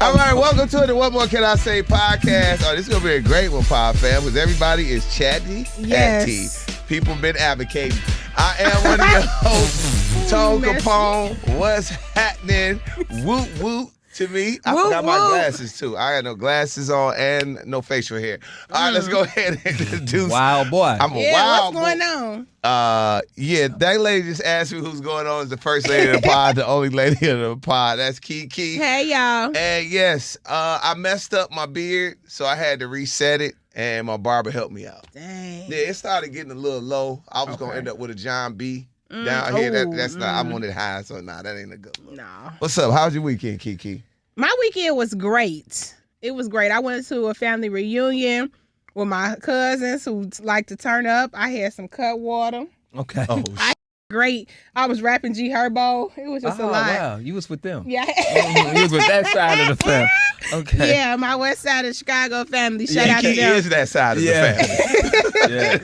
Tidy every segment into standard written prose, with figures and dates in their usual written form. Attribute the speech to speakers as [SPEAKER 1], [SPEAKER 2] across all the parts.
[SPEAKER 1] All right, welcome to the What More Can I Say podcast. Oh, this is going to be a great one, Pod fam, because everybody is chatty.
[SPEAKER 2] Yes.
[SPEAKER 1] People been advocating. I am one of your hosts, Tone Kapone. What's happening? Woot woot to me. I forgot my glasses too. I had no glasses on and no facial hair. All right, let's go ahead and introduce.
[SPEAKER 3] Wild boy.
[SPEAKER 1] I'm a wild
[SPEAKER 2] what's going on?
[SPEAKER 1] Yeah, that lady just asked me who's going on. Is the first lady of the pod, the only lady of the pod. That's KeKe.
[SPEAKER 2] Hey, y'all.
[SPEAKER 1] And yes, I messed up my beard, so I had to reset it, and my barber helped me out.
[SPEAKER 2] Dang.
[SPEAKER 1] Yeah, it started getting a little low. I was gonna end up with a John B. Down here. That's not. I'm on it high, so that ain't a good look.
[SPEAKER 2] No.
[SPEAKER 1] What's up? How's your weekend, KeKe?
[SPEAKER 2] My weekend was great. It was great. I went to a family reunion with my cousins who like to turn up. I had some cut water.
[SPEAKER 3] Okay.
[SPEAKER 1] Oh,
[SPEAKER 2] Great. I was rapping G Herbo. It was just a lot.
[SPEAKER 3] Wow, you was with them.
[SPEAKER 2] Yeah.
[SPEAKER 3] You was with that side of the family. Okay.
[SPEAKER 2] Yeah, my West Side of Chicago family. Shout out to
[SPEAKER 1] KeKe
[SPEAKER 2] them.
[SPEAKER 1] is that side of the family.
[SPEAKER 3] Yeah.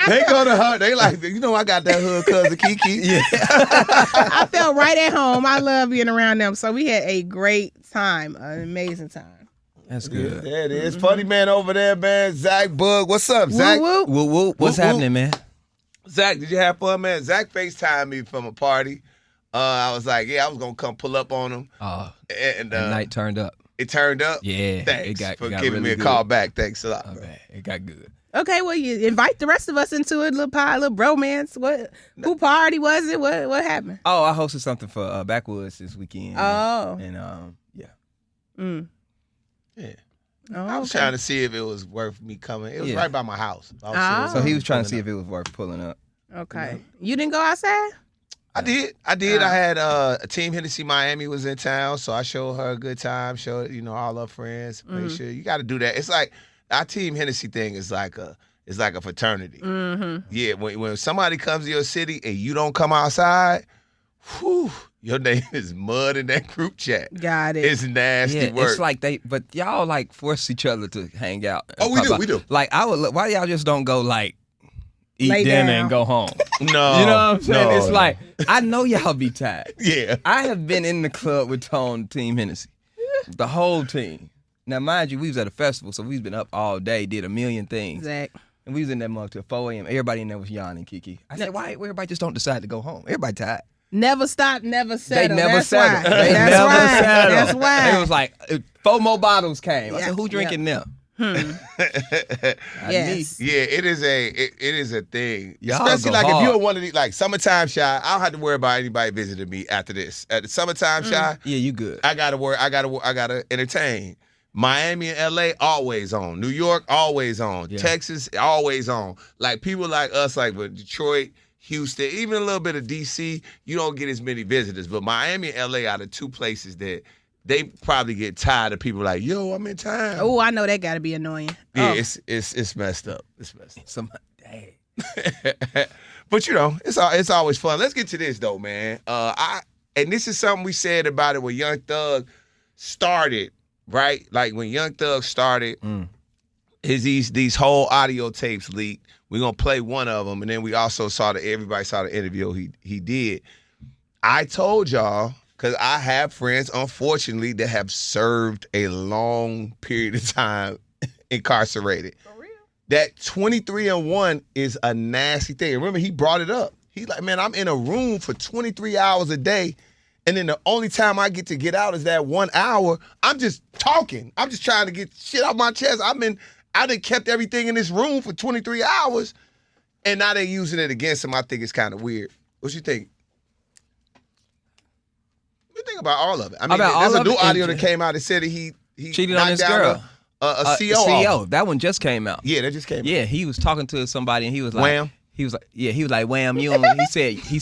[SPEAKER 1] They go to her. They like, I got that hood cousin KeKe.
[SPEAKER 3] Yeah.
[SPEAKER 2] I felt right at home. I love being around them. So we had a great time, an amazing time.
[SPEAKER 3] That's good.
[SPEAKER 1] There it is. Funny man over there, man. Zach Boog. What's up, Zach?
[SPEAKER 2] Woo, woo.
[SPEAKER 3] Whoop, whoop. What's
[SPEAKER 1] Whoop, whoop.
[SPEAKER 3] happening, man?
[SPEAKER 1] Zach, did you have fun, man? Zach FaceTimed me from a party. I was like, yeah, I was going to come pull up on him. And
[SPEAKER 3] The night turned up.
[SPEAKER 1] it turned up?
[SPEAKER 3] Yeah.
[SPEAKER 1] Thanks
[SPEAKER 3] it
[SPEAKER 1] for
[SPEAKER 3] got
[SPEAKER 1] giving me
[SPEAKER 3] really
[SPEAKER 1] a call
[SPEAKER 3] good.
[SPEAKER 1] back. Thanks a lot, bro.
[SPEAKER 3] Okay. It got good.
[SPEAKER 2] Okay, well, you invite the rest of us into a little pie, a little bromance. Who party was it? What happened?
[SPEAKER 3] Oh, I hosted something for Backwoods this weekend.
[SPEAKER 2] Oh.
[SPEAKER 3] And yeah.
[SPEAKER 1] Yeah.
[SPEAKER 2] Oh,
[SPEAKER 1] I was trying to see if it was worth me coming. It was
[SPEAKER 3] Yeah.
[SPEAKER 1] right by my house.
[SPEAKER 3] So he was trying to see if it was worth pulling up.
[SPEAKER 2] Okay. You didn't go outside?
[SPEAKER 1] I did. I had a Team Hennessy Miami was in town, so I showed her a good time. Showed all her friends. Make sure you got to do that. It's like our Team Hennessy thing is like a fraternity.
[SPEAKER 2] Mm-hmm.
[SPEAKER 1] Yeah, when somebody comes to your city and you don't come outside, whew, your name is mud in that group chat.
[SPEAKER 2] Got it.
[SPEAKER 1] It's nasty
[SPEAKER 3] Yeah,
[SPEAKER 1] work.
[SPEAKER 3] it's like but y'all like force each other to hang out.
[SPEAKER 1] Oh, we do.
[SPEAKER 3] Like why y'all just don't go like eat
[SPEAKER 2] Lay
[SPEAKER 3] dinner
[SPEAKER 2] down.
[SPEAKER 3] and go home?
[SPEAKER 1] No.
[SPEAKER 3] You know what I'm saying?
[SPEAKER 1] no,
[SPEAKER 3] It's
[SPEAKER 1] no.
[SPEAKER 3] like, I know y'all be tired.
[SPEAKER 1] Yeah.
[SPEAKER 3] I have been in the club with Tone, Team Hennessy. The whole team. Now, mind you, we was at a festival, so we've been up all day, did a million things.
[SPEAKER 2] Zach.
[SPEAKER 3] And we was in that mug till 4 a.m. Everybody in there was yawning, Kiki. I said, why everybody just don't decide to go home? Everybody tired.
[SPEAKER 2] Never stop, never settle.
[SPEAKER 3] They never
[SPEAKER 2] That's
[SPEAKER 3] settled.
[SPEAKER 2] Why.
[SPEAKER 3] They
[SPEAKER 2] That's
[SPEAKER 3] never
[SPEAKER 2] why.
[SPEAKER 3] settled.
[SPEAKER 2] That's why.
[SPEAKER 3] It was like 4 more bottles came. I
[SPEAKER 2] Yeah,
[SPEAKER 3] said, who drinking them?
[SPEAKER 2] Yes.
[SPEAKER 1] Yeah, it is a thing.
[SPEAKER 3] Y'all
[SPEAKER 1] Especially
[SPEAKER 3] go
[SPEAKER 1] like if
[SPEAKER 3] hard.
[SPEAKER 1] you're one of these like summertime shy. I don't have to worry about anybody visiting me after this. At the summertime shy,
[SPEAKER 3] Yeah, you good.
[SPEAKER 1] I gotta entertain. Miami and LA always on. New York always on.
[SPEAKER 3] Yeah.
[SPEAKER 1] Texas always on. Like people like us, like with Detroit, Houston, even a little bit of DC, you don't get as many visitors. But Miami and LA are the two places that they probably get tired of people like, yo, I'm in town.
[SPEAKER 2] Oh, I know that got to be annoying.
[SPEAKER 1] Yeah,
[SPEAKER 2] Oh.
[SPEAKER 1] it's messed up. It's messed up.
[SPEAKER 3] Somebody, dang.
[SPEAKER 1] But it's always fun. Let's get to this though, man. And this is something we said about it when Young Thug started, right? Like when Young Thug started, these whole audio tapes leaked. We're gonna play one of them, and then we also everybody saw the interview he did. I told y'all, because I have friends, unfortunately, that have served a long period of time incarcerated.
[SPEAKER 2] For real?
[SPEAKER 1] That 23-1 is a nasty thing. Remember, he brought it up. He's like, man, I'm in a room for 23 hours a day, and then the only time I get out is that 1 hour. I'm just talking. I'm just trying to get shit off my chest. I done kept everything in this room for 23 hours, and now they're using it against him. I think it's kind of weird. What you think? What you think about all of it? I mean,
[SPEAKER 3] About
[SPEAKER 1] there's
[SPEAKER 3] all
[SPEAKER 1] a
[SPEAKER 3] of
[SPEAKER 1] new
[SPEAKER 3] it?
[SPEAKER 1] audio that came out that said that he
[SPEAKER 3] Cheated on
[SPEAKER 1] knocked
[SPEAKER 3] his
[SPEAKER 1] down
[SPEAKER 3] girl.
[SPEAKER 1] a CO.
[SPEAKER 3] CEO. That one just came out.
[SPEAKER 1] Yeah, that just came out.
[SPEAKER 3] Yeah, he was talking to somebody and he was like,
[SPEAKER 1] Wham.
[SPEAKER 3] He was like, Wham, you don't, he said, he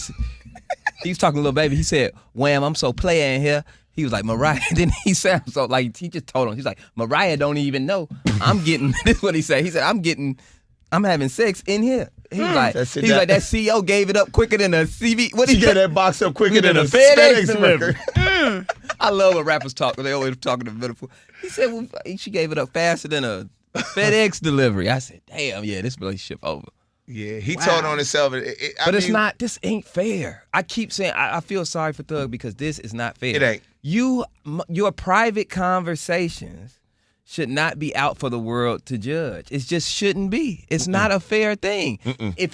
[SPEAKER 3] was talking to Lil Baby. He said, Wham, I'm so player in here. He was like, Mariah. Then he said, so like, he just told him, he's like, Mariah don't even know. I'm getting, this is what he said. He said, I'm having sex in here. He was like,
[SPEAKER 1] That's it.
[SPEAKER 3] that CEO gave it up quicker than a CV. What
[SPEAKER 1] She
[SPEAKER 3] he
[SPEAKER 1] get
[SPEAKER 3] say?
[SPEAKER 1] that box up quicker than a
[SPEAKER 3] FedEx
[SPEAKER 1] FedEx
[SPEAKER 3] delivery.
[SPEAKER 1] worker.
[SPEAKER 3] I love when rappers talk. They always talking to metaphor. He said, well, she gave it up faster than a FedEx delivery. I said, damn, yeah, this relationship over.
[SPEAKER 1] Yeah, he told on himself.
[SPEAKER 3] But it's not, this ain't fair. I keep saying, I feel sorry for Thug because this is not fair.
[SPEAKER 1] It ain't.
[SPEAKER 3] your private conversations should not be out for the world to judge. It just shouldn't be. It's not a fair thing. If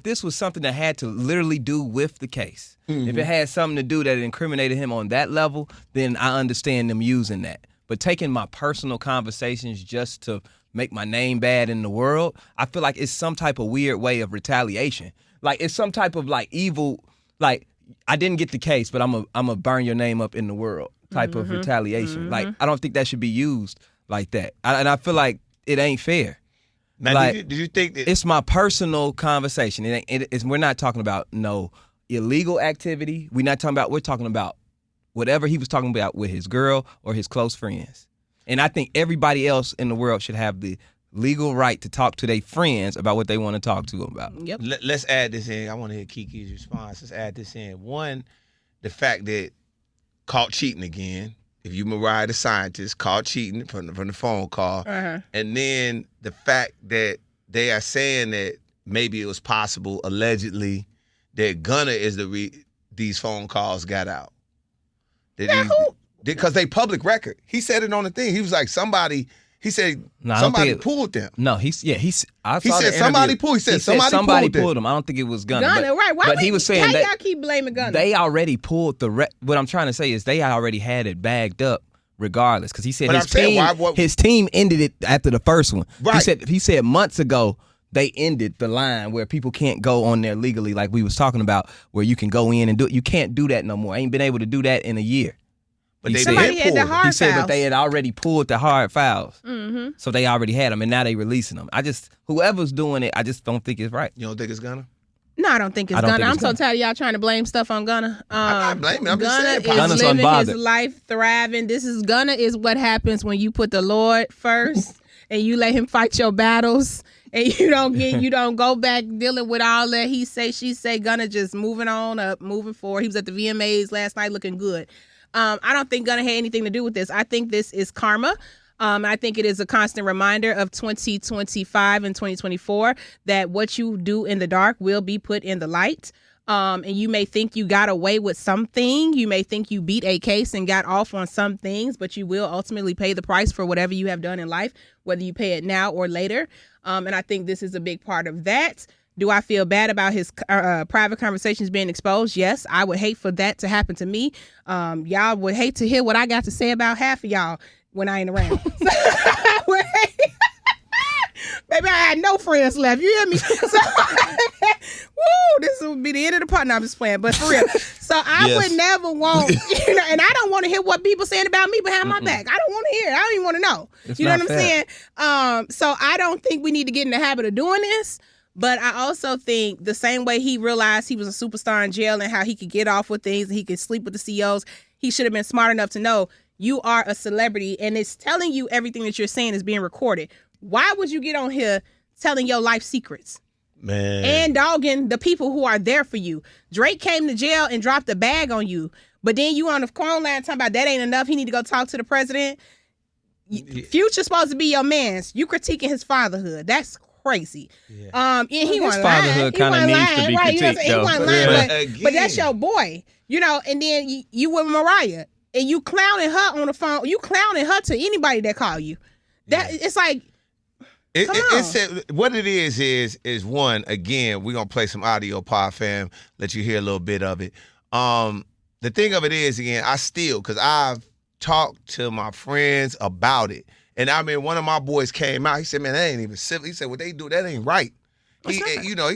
[SPEAKER 3] this was something that had to literally do with the case, if it had something to do that incriminated him on that level, then I understand them using that. But taking my personal conversations just to make my name bad in the world, I feel like it's some type of weird way of retaliation. Like it's some type of like evil, like I didn't get the case, but I'm a burn your name up in the world type of retaliation. Like I don't think that should be used like that. And I feel like it ain't fair.
[SPEAKER 1] Now,
[SPEAKER 3] like,
[SPEAKER 1] did you think that
[SPEAKER 3] it's my personal conversation? We're not talking about no illegal activity. We're talking about whatever he was talking about with his girl or his close friends. And I think everybody else in the world should have the legal right to talk to their friends about what they want to talk to them about.
[SPEAKER 2] Yep.
[SPEAKER 1] Let's add this in. I want to hear Kiki's response. Let's add this in. One, the fact that caught cheating again. If you Mariah the scientist, caught cheating from the phone call. And then the fact that they are saying that maybe it was possible, allegedly, that Gunna is these phone calls got out. Because they public record. He said it on the thing. He was like, somebody pulled them.
[SPEAKER 3] No, I saw
[SPEAKER 1] he said somebody pulled. He said somebody
[SPEAKER 3] pulled them. I don't think it was Gunna.
[SPEAKER 2] Right.
[SPEAKER 3] But he was saying
[SPEAKER 2] how
[SPEAKER 3] that
[SPEAKER 2] y'all keep blaming Gunna?
[SPEAKER 3] They already pulled what I'm trying to say is they already had it bagged up regardless. Because he said his team ended it after the first one.
[SPEAKER 1] Right.
[SPEAKER 3] He said months ago they ended the line where people can't go on there legally like we was talking about, where you can go in and do it. You can't do that no more. I ain't been able to do that in a year.
[SPEAKER 1] But
[SPEAKER 3] he
[SPEAKER 1] said
[SPEAKER 3] that they had already pulled the hard files. So they already had them, and now they releasing them. Whoever's doing it, I just don't think it's right.
[SPEAKER 1] You don't think it's Gunna?
[SPEAKER 2] No, I don't think it's Gunna. I'm so tired of y'all trying to blame stuff on Gunna.
[SPEAKER 1] I'm not blaming. I'm just saying.
[SPEAKER 2] Gunna is living his life, thriving. Gunna is what happens when you put the Lord first and you let him fight your battles. And you don't go back dealing with all that he say, she say. Gunna just moving on up, moving forward. He was at the VMAs last night looking good. I don't think Gunna had anything to do with this. I think this is karma. I think it is a constant reminder of 2025 and 2024 that what you do in the dark will be put in the light. And you may think you got away with something. You may think you beat a case and got off on some things, but you will ultimately pay the price for whatever you have done in life, whether you pay it now or later. And I think this is a big part of that. Do I feel bad about his private conversations being exposed? Yes, I would hate for that to happen to me. Y'all would hate to hear what I got to say about half of y'all when I ain't around. I would hate. Baby, I had no friends left. You hear me? So, this would be the end of the part. No, I'm just playing, but for real. So I would never want, and I don't want to hear what people saying about me behind my back. I don't want to hear it. I don't even want to know. You know what I'm saying? So I don't think we need to get in the habit of doing this. But I also think the same way he realized he was a superstar in jail and how he could get off with things and he could sleep with the CEOs, he should have been smart enough to know you are a celebrity and it's telling you everything that you're saying is being recorded. Why would you get on here telling your life secrets?
[SPEAKER 1] Man.
[SPEAKER 2] And dogging the people who are there for you. Drake came to jail and dropped a bag on you. But then you on the phone line talking about that ain't enough. He need to go talk to the president. Future's supposed to be your man's. You critiquing his fatherhood. That's crazy. Yeah. And he
[SPEAKER 3] his fatherhood kind of needs to be critiqued, though.
[SPEAKER 2] But that's your boy. And then you with Mariah and you clowning her on the phone. You clowning her to anybody that call you. That it's like
[SPEAKER 1] what it is one, again, we're gonna play some audio, Pod Fam, let you hear a little bit of it. The thing of it is, again, because I've talked to my friends about it. And I mean, one of my boys came out. He said, "Man, that ain't even civil." He said, "What they do, that ain't right." He's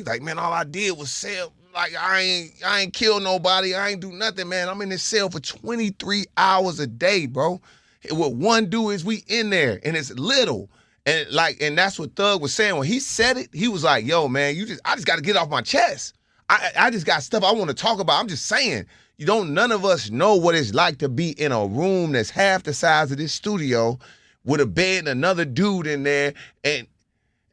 [SPEAKER 1] like, "Man, all I did was sell. Like, I ain't kill nobody. I ain't do nothing, man. I'm in this cell for 23 hours a day, bro. What one do is we in there, and it's little, and that's what Thug was saying when he said it. He was like, "Yo, man, I just got to get off my chest. I just got stuff I want to talk about. I'm just saying." None of us know what it's like to be in a room that's half the size of this studio with a bed and another dude in there, and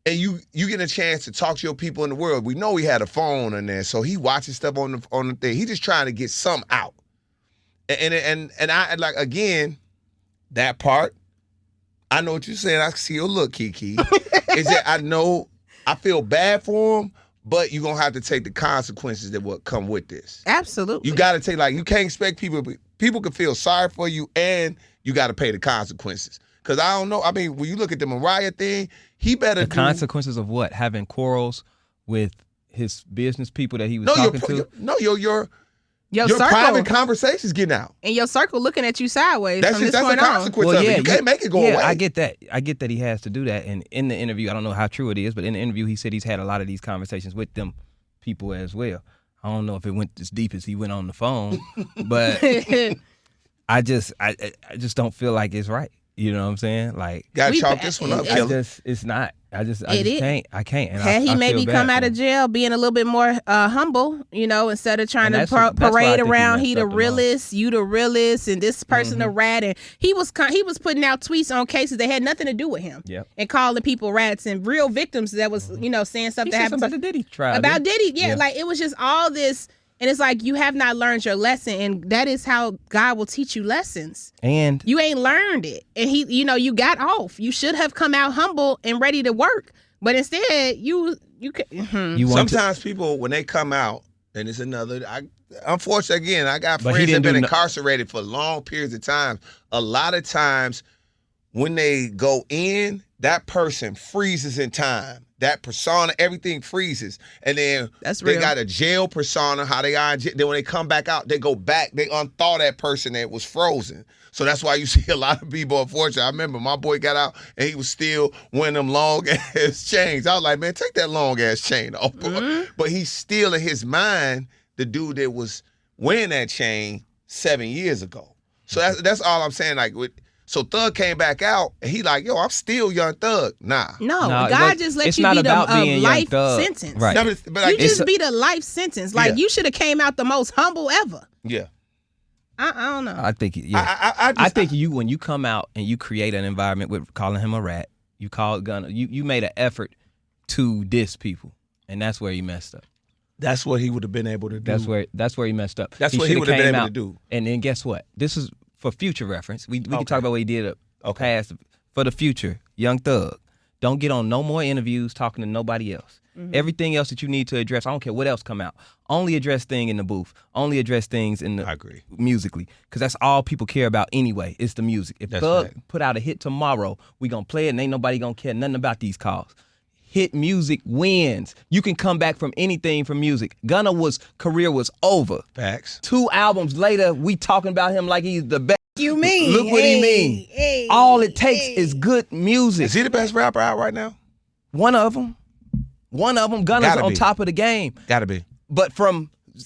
[SPEAKER 1] you get a chance to talk to your people in the world. We know he had a phone in there, so he watching stuff on the thing. He just trying to get some out. And I like, again, that part, I know what you're saying. I see your look, KeKe. Is that I feel bad for him, but you're gonna have to take the consequences that will come with this.
[SPEAKER 2] Absolutely.
[SPEAKER 1] You gotta take, like, you can't expect people can feel sorry for you, and you gotta pay the consequences. Cause I don't know. I mean, when you look at the Mariah thing, he better
[SPEAKER 3] The consequences of what? Having quarrels with his business people that he was talking to?
[SPEAKER 1] Your
[SPEAKER 2] circle,
[SPEAKER 1] private conversations getting out.
[SPEAKER 2] and your circle looking at you sideways.
[SPEAKER 1] That's
[SPEAKER 2] from this
[SPEAKER 1] a
[SPEAKER 2] point on.
[SPEAKER 1] consequence of it. You can't make it go away.
[SPEAKER 3] I get that. I get that he has to do that. And in the interview, I don't know how true it is, but in the interview, he said he's had a lot of these conversations with them people as well. I don't know if it went as deep as he went on the phone, but I just don't feel like it's right. You know what I'm saying? Like,
[SPEAKER 1] gotta chalk this one up, Killer.
[SPEAKER 3] It's not. I just can't. I can't. And
[SPEAKER 2] Had he maybe come out of jail being a little bit more humble, instead of trying to parade around, he the realest, you the realest, and this person the rat, and he was putting out tweets on cases that had nothing to do with him, and calling people rats and real victims that was saying stuff that happened
[SPEAKER 3] about the Diddy trial.
[SPEAKER 2] About Diddy, like it was just all this. And it's like you have not learned your lesson, and that is how God will teach you lessons. And you ain't learned it, and you got off. You should have come out humble and ready to work, but instead you
[SPEAKER 1] sometimes people when they come out, and it's another. Unfortunately, again, I got friends that have been incarcerated for long periods of time. A lot of times when they go in, that person freezes in time. That persona, everything freezes. And then they got a jail persona, how they are. Then when they come back out, they go back. They unthaw that person that was frozen. So that's why you see a lot of people, unfortunately. I remember my boy got out and he was still wearing them long-ass chains. I was like, man, take that long-ass chain off. But he's still in his mind the dude that was wearing that chain 7 years ago. So that's all I'm saying. Like, so Thug came back out, and he like, yo, I'm still Young Thug. Nah.
[SPEAKER 2] No, God just let you be the life sentence.
[SPEAKER 3] Right.
[SPEAKER 1] No, but
[SPEAKER 2] you just be the life sentence. Like, you should have came out the most humble ever.
[SPEAKER 1] Yeah.
[SPEAKER 2] I don't know.
[SPEAKER 3] I think, I think when you come out and you create an environment with calling him a rat, you call Gunna, you made an effort to diss people, and that's where he messed up.
[SPEAKER 1] That's what he would have been able to do.
[SPEAKER 3] That's where he messed up.
[SPEAKER 1] That's what he would have been able to do.
[SPEAKER 3] And then guess what? This is for future reference. We can talk about what he did past for the future. Young Thug. Don't get on no more interviews talking to nobody else. Everything else that you need to address, I don't care what else come out. Only address things in the booth. Only address things in the musically. Because that's all people care about anyway. It's the music. If Thug put out a hit tomorrow, we gonna play it and ain't nobody gonna care nothing about these calls. Hit music wins. You can come back from anything from music. Gunna's career was over.
[SPEAKER 1] Facts.
[SPEAKER 3] 2 albums later, we talking about him like he's the best.
[SPEAKER 2] You mean?
[SPEAKER 3] Look what he mean. All it takes is good music.
[SPEAKER 1] Is he the best rapper out right now?
[SPEAKER 3] One of them. Gunna's on top of the game.
[SPEAKER 1] Gotta be.
[SPEAKER 3] But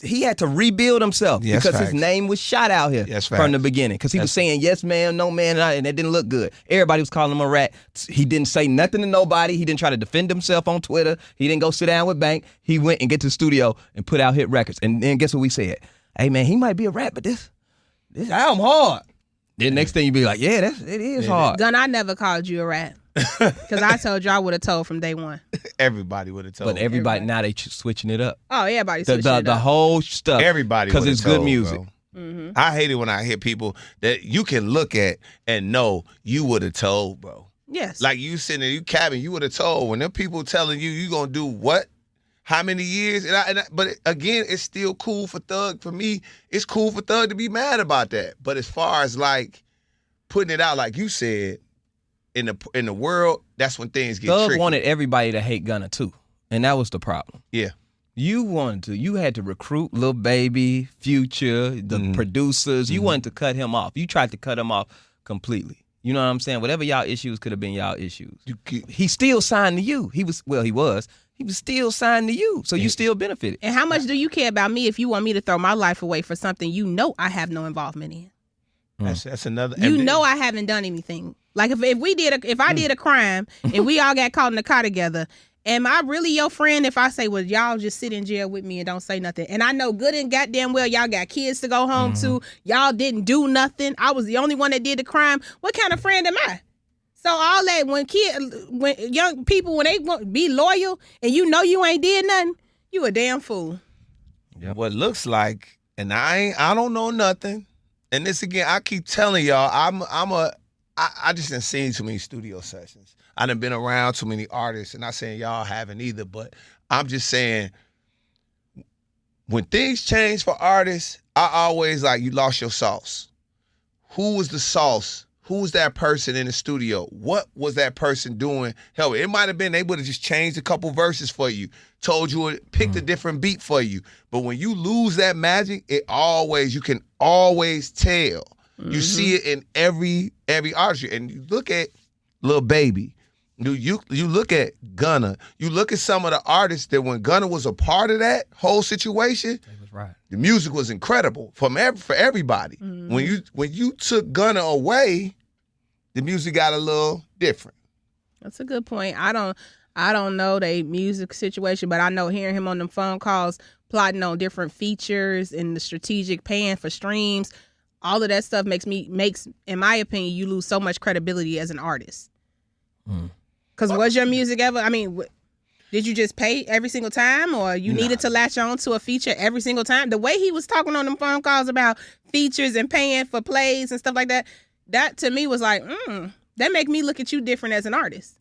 [SPEAKER 3] he had to rebuild himself because his name was shot out here from the beginning. Because he was saying yes, man, no, man, and that didn't look good. Everybody was calling him a rat. He didn't say nothing to nobody. He didn't try to defend himself on Twitter. He didn't go sit down with Bank. He went and get to the studio and put out hit records. And then guess what we said? Hey, man, he might be a rat, but this album hard. Then next thing you be like, yeah, it is hard.
[SPEAKER 2] Gunna, I never called you a rat. Because I told you I would have told from day one.
[SPEAKER 1] Everybody would have told.
[SPEAKER 3] But everybody now they switching it up.
[SPEAKER 2] Oh, everybody's switching it up.
[SPEAKER 3] The whole stuff.
[SPEAKER 1] Everybody
[SPEAKER 3] because it's good music.
[SPEAKER 1] I hate it when I hear people that you can look at and know you would have told, bro.
[SPEAKER 2] Yes.
[SPEAKER 1] Like you sitting there, you cabbing, you would have told. When them people telling you gonna do what, how many years, but again, it's still cool for Thug. For me, it's cool for Thug to be mad about that. But as far as like putting it out, like you said. In the world, that's when things get tricky.
[SPEAKER 3] Thug wanted everybody to hate Gunna too, and that was the problem.
[SPEAKER 1] Yeah,
[SPEAKER 3] you had to recruit Lil Baby, Future, the producers. You wanted to cut him off. You tried to cut him off completely. You know what I'm saying? Whatever y'all issues could have been y'all issues. He still signed to you. He was still signed to you, so you still benefited.
[SPEAKER 2] And how much do you care about me if you want me to throw my life away for something you know I have no involvement in?
[SPEAKER 1] That's another.
[SPEAKER 2] You know I haven't done anything. Like if I did a crime and we all got caught in the car together, am I really your friend if I say, well, y'all just sit in jail with me and don't say nothing? And I know good and goddamn well y'all got kids to go home to. Y'all didn't do nothing. I was the only one that did the crime. What kind of friend am I? So all that when young people when they want to be loyal and you know you ain't did nothing, you a damn fool.
[SPEAKER 1] Yep. What looks like, and I don't know nothing. And this again, I keep telling y'all, I just done seen too many studio sessions. I done been around too many artists, and not saying y'all haven't either, but I'm just saying, when things change for artists, I always like, you lost your sauce. Who was the sauce? Who was that person in the studio? What was that person doing? Hell, it might have been they would have just changed a couple verses for you, told you, picked a different beat for you. But when you lose that magic, you can always tell. You see it in every artistry. And you look at Lil Baby. You look at Gunna. You look at some of the artists that when Gunna was a part of that whole situation,
[SPEAKER 3] right.
[SPEAKER 1] the music was incredible for everybody. When you took Gunna away, the music got a little different.
[SPEAKER 2] That's a good point. I don't know the music situation, but I know hearing him on them phone calls, plotting on different features and the strategic paying for streams, all of that stuff makes, in my opinion, you lose so much credibility as an artist. Because was your music ever, I mean, did you just pay every single time, or you needed to latch on to a feature every single time? The way he was talking on them phone calls about features and paying for plays and stuff like that, that to me was like, that make me look at you different as an artist.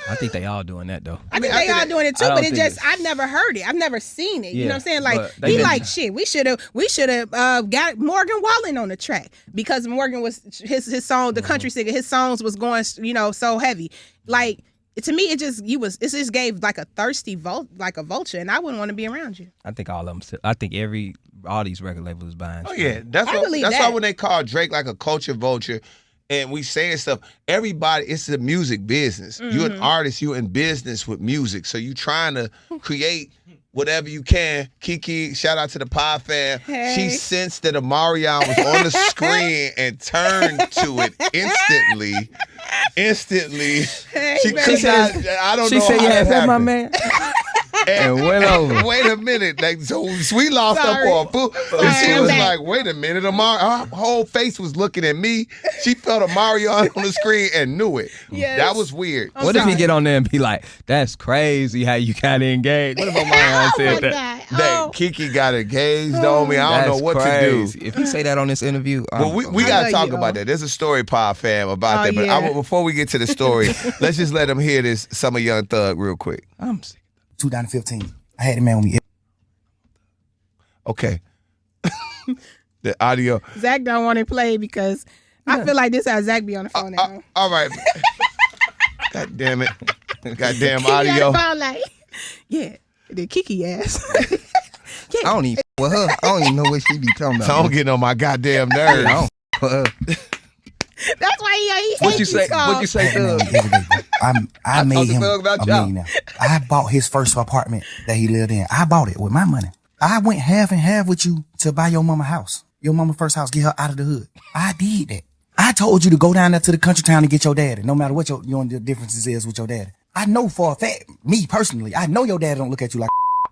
[SPEAKER 3] I think they all doing that though.
[SPEAKER 2] I think they all doing it too, but I've never heard it. I've never seen it. You know what I'm saying? Like he like shit. We should have got Morgan Wallen on the track because Morgan was his song, the country singer. His songs was going, so heavy. Like to me, it just gave like a thirsty vulture, and I wouldn't want to be around you.
[SPEAKER 3] I think all of them. I think all these record labels buying.
[SPEAKER 1] Oh yeah, that's why when they call Drake like a culture vulture. And we saying stuff, everybody, it's a music business. You're an artist, you're in business with music. So you trying to create whatever you can. KeKe, shout out to the Pie fan.
[SPEAKER 2] Hey.
[SPEAKER 1] She sensed that Amarion was on the screen and turned to it instantly.
[SPEAKER 2] Hey,
[SPEAKER 1] She could not, I don't know
[SPEAKER 3] She said,
[SPEAKER 1] how
[SPEAKER 3] "Yeah, is that my
[SPEAKER 1] happened.
[SPEAKER 3] man?" And went over.
[SPEAKER 1] Wait a minute. Like, so we lost her for a fool. And she was like, wait a minute. Her whole face was looking at me. She felt Amarion on the screen and knew it.
[SPEAKER 2] Yes.
[SPEAKER 1] That was weird.
[SPEAKER 3] What if he get on there and be like, "That's crazy how you got engaged"? What if Amarion said that?
[SPEAKER 1] That KeKe got engaged on me. I don't know what
[SPEAKER 3] crazy.
[SPEAKER 1] to do.
[SPEAKER 3] If he say that on this interview,
[SPEAKER 1] Well, we got to talk about that. There's a story, Pod fam, about that. But before we get to the story, let's just let them hear this, some of Young Thug real quick.
[SPEAKER 3] I'm sick.
[SPEAKER 4] 2015. I had a man with me.
[SPEAKER 1] Okay. The audio.
[SPEAKER 2] Zach don't want to play because I feel like this how Zach be on the phone now.
[SPEAKER 1] All right. God damn it. Goddamn
[SPEAKER 2] Kiki
[SPEAKER 1] audio.
[SPEAKER 2] on the phone like, yeah, the Kiki ass.
[SPEAKER 3] I don't even with her. I don't even know what she be talking about.
[SPEAKER 1] Don't get on my goddamn nerves.
[SPEAKER 3] I don't with her.
[SPEAKER 2] That's why he
[SPEAKER 3] What you say? What you say, Thug?
[SPEAKER 4] I made him
[SPEAKER 3] Thug about
[SPEAKER 4] a
[SPEAKER 3] y'all.
[SPEAKER 4] millionaire. I bought his first apartment that he lived in. I bought it with my money. I went half and half with you to buy your mama house. Your mama first house, get her out of the hood. I did that. I told you to go down there to the country town and get your daddy, no matter what your differences is with your daddy. I know for a fact, me personally, I know your dad don't look at you like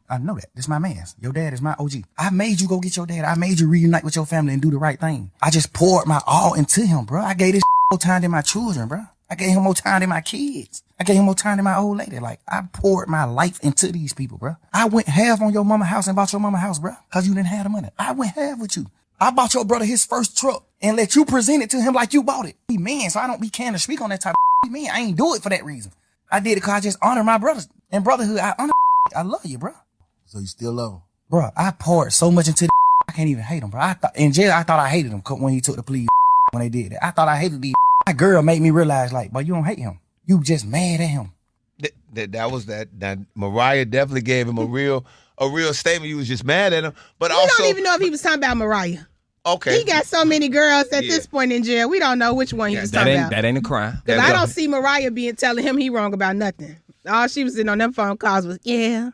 [SPEAKER 4] I know that. This my man's. Your dad is my OG. I made you go get your dad. I made you reunite with your family and do the right thing. I just poured my all into him, bro. I gave this more time than my children, bro. I gave him more time than my kids. I gave him more time than my old lady. Like, I poured my life into these people, bro. I went half on your mama house and bought your mama house, bro, because you didn't have the money. I went half with you. I bought your brother his first truck and let you present it to him like you bought it. He man, so I don't be can to speak on that type of man. I ain't do it for that reason. I did it because I just honor my brothers and brotherhood. I honor I love you, bro.
[SPEAKER 5] So you still love him?
[SPEAKER 4] Bro, I poured so much into I can't even hate him, bro. In jail, I thought I hated him when he took the plea when they did it. I thought I hated these. My girl made me realize, like, but you don't hate him. You just mad at him.
[SPEAKER 1] That was that Mariah definitely gave him a real statement. You was just mad at him. But
[SPEAKER 2] we
[SPEAKER 1] also
[SPEAKER 2] don't even know if he was talking about Mariah.
[SPEAKER 1] Okay.
[SPEAKER 2] He got so many girls at this point in jail. We don't know which one he was talking about.
[SPEAKER 3] That ain't a crime.
[SPEAKER 2] Because I don't see Mariah telling him he wrong about nothing. All she was sitting on them phone calls was, yeah,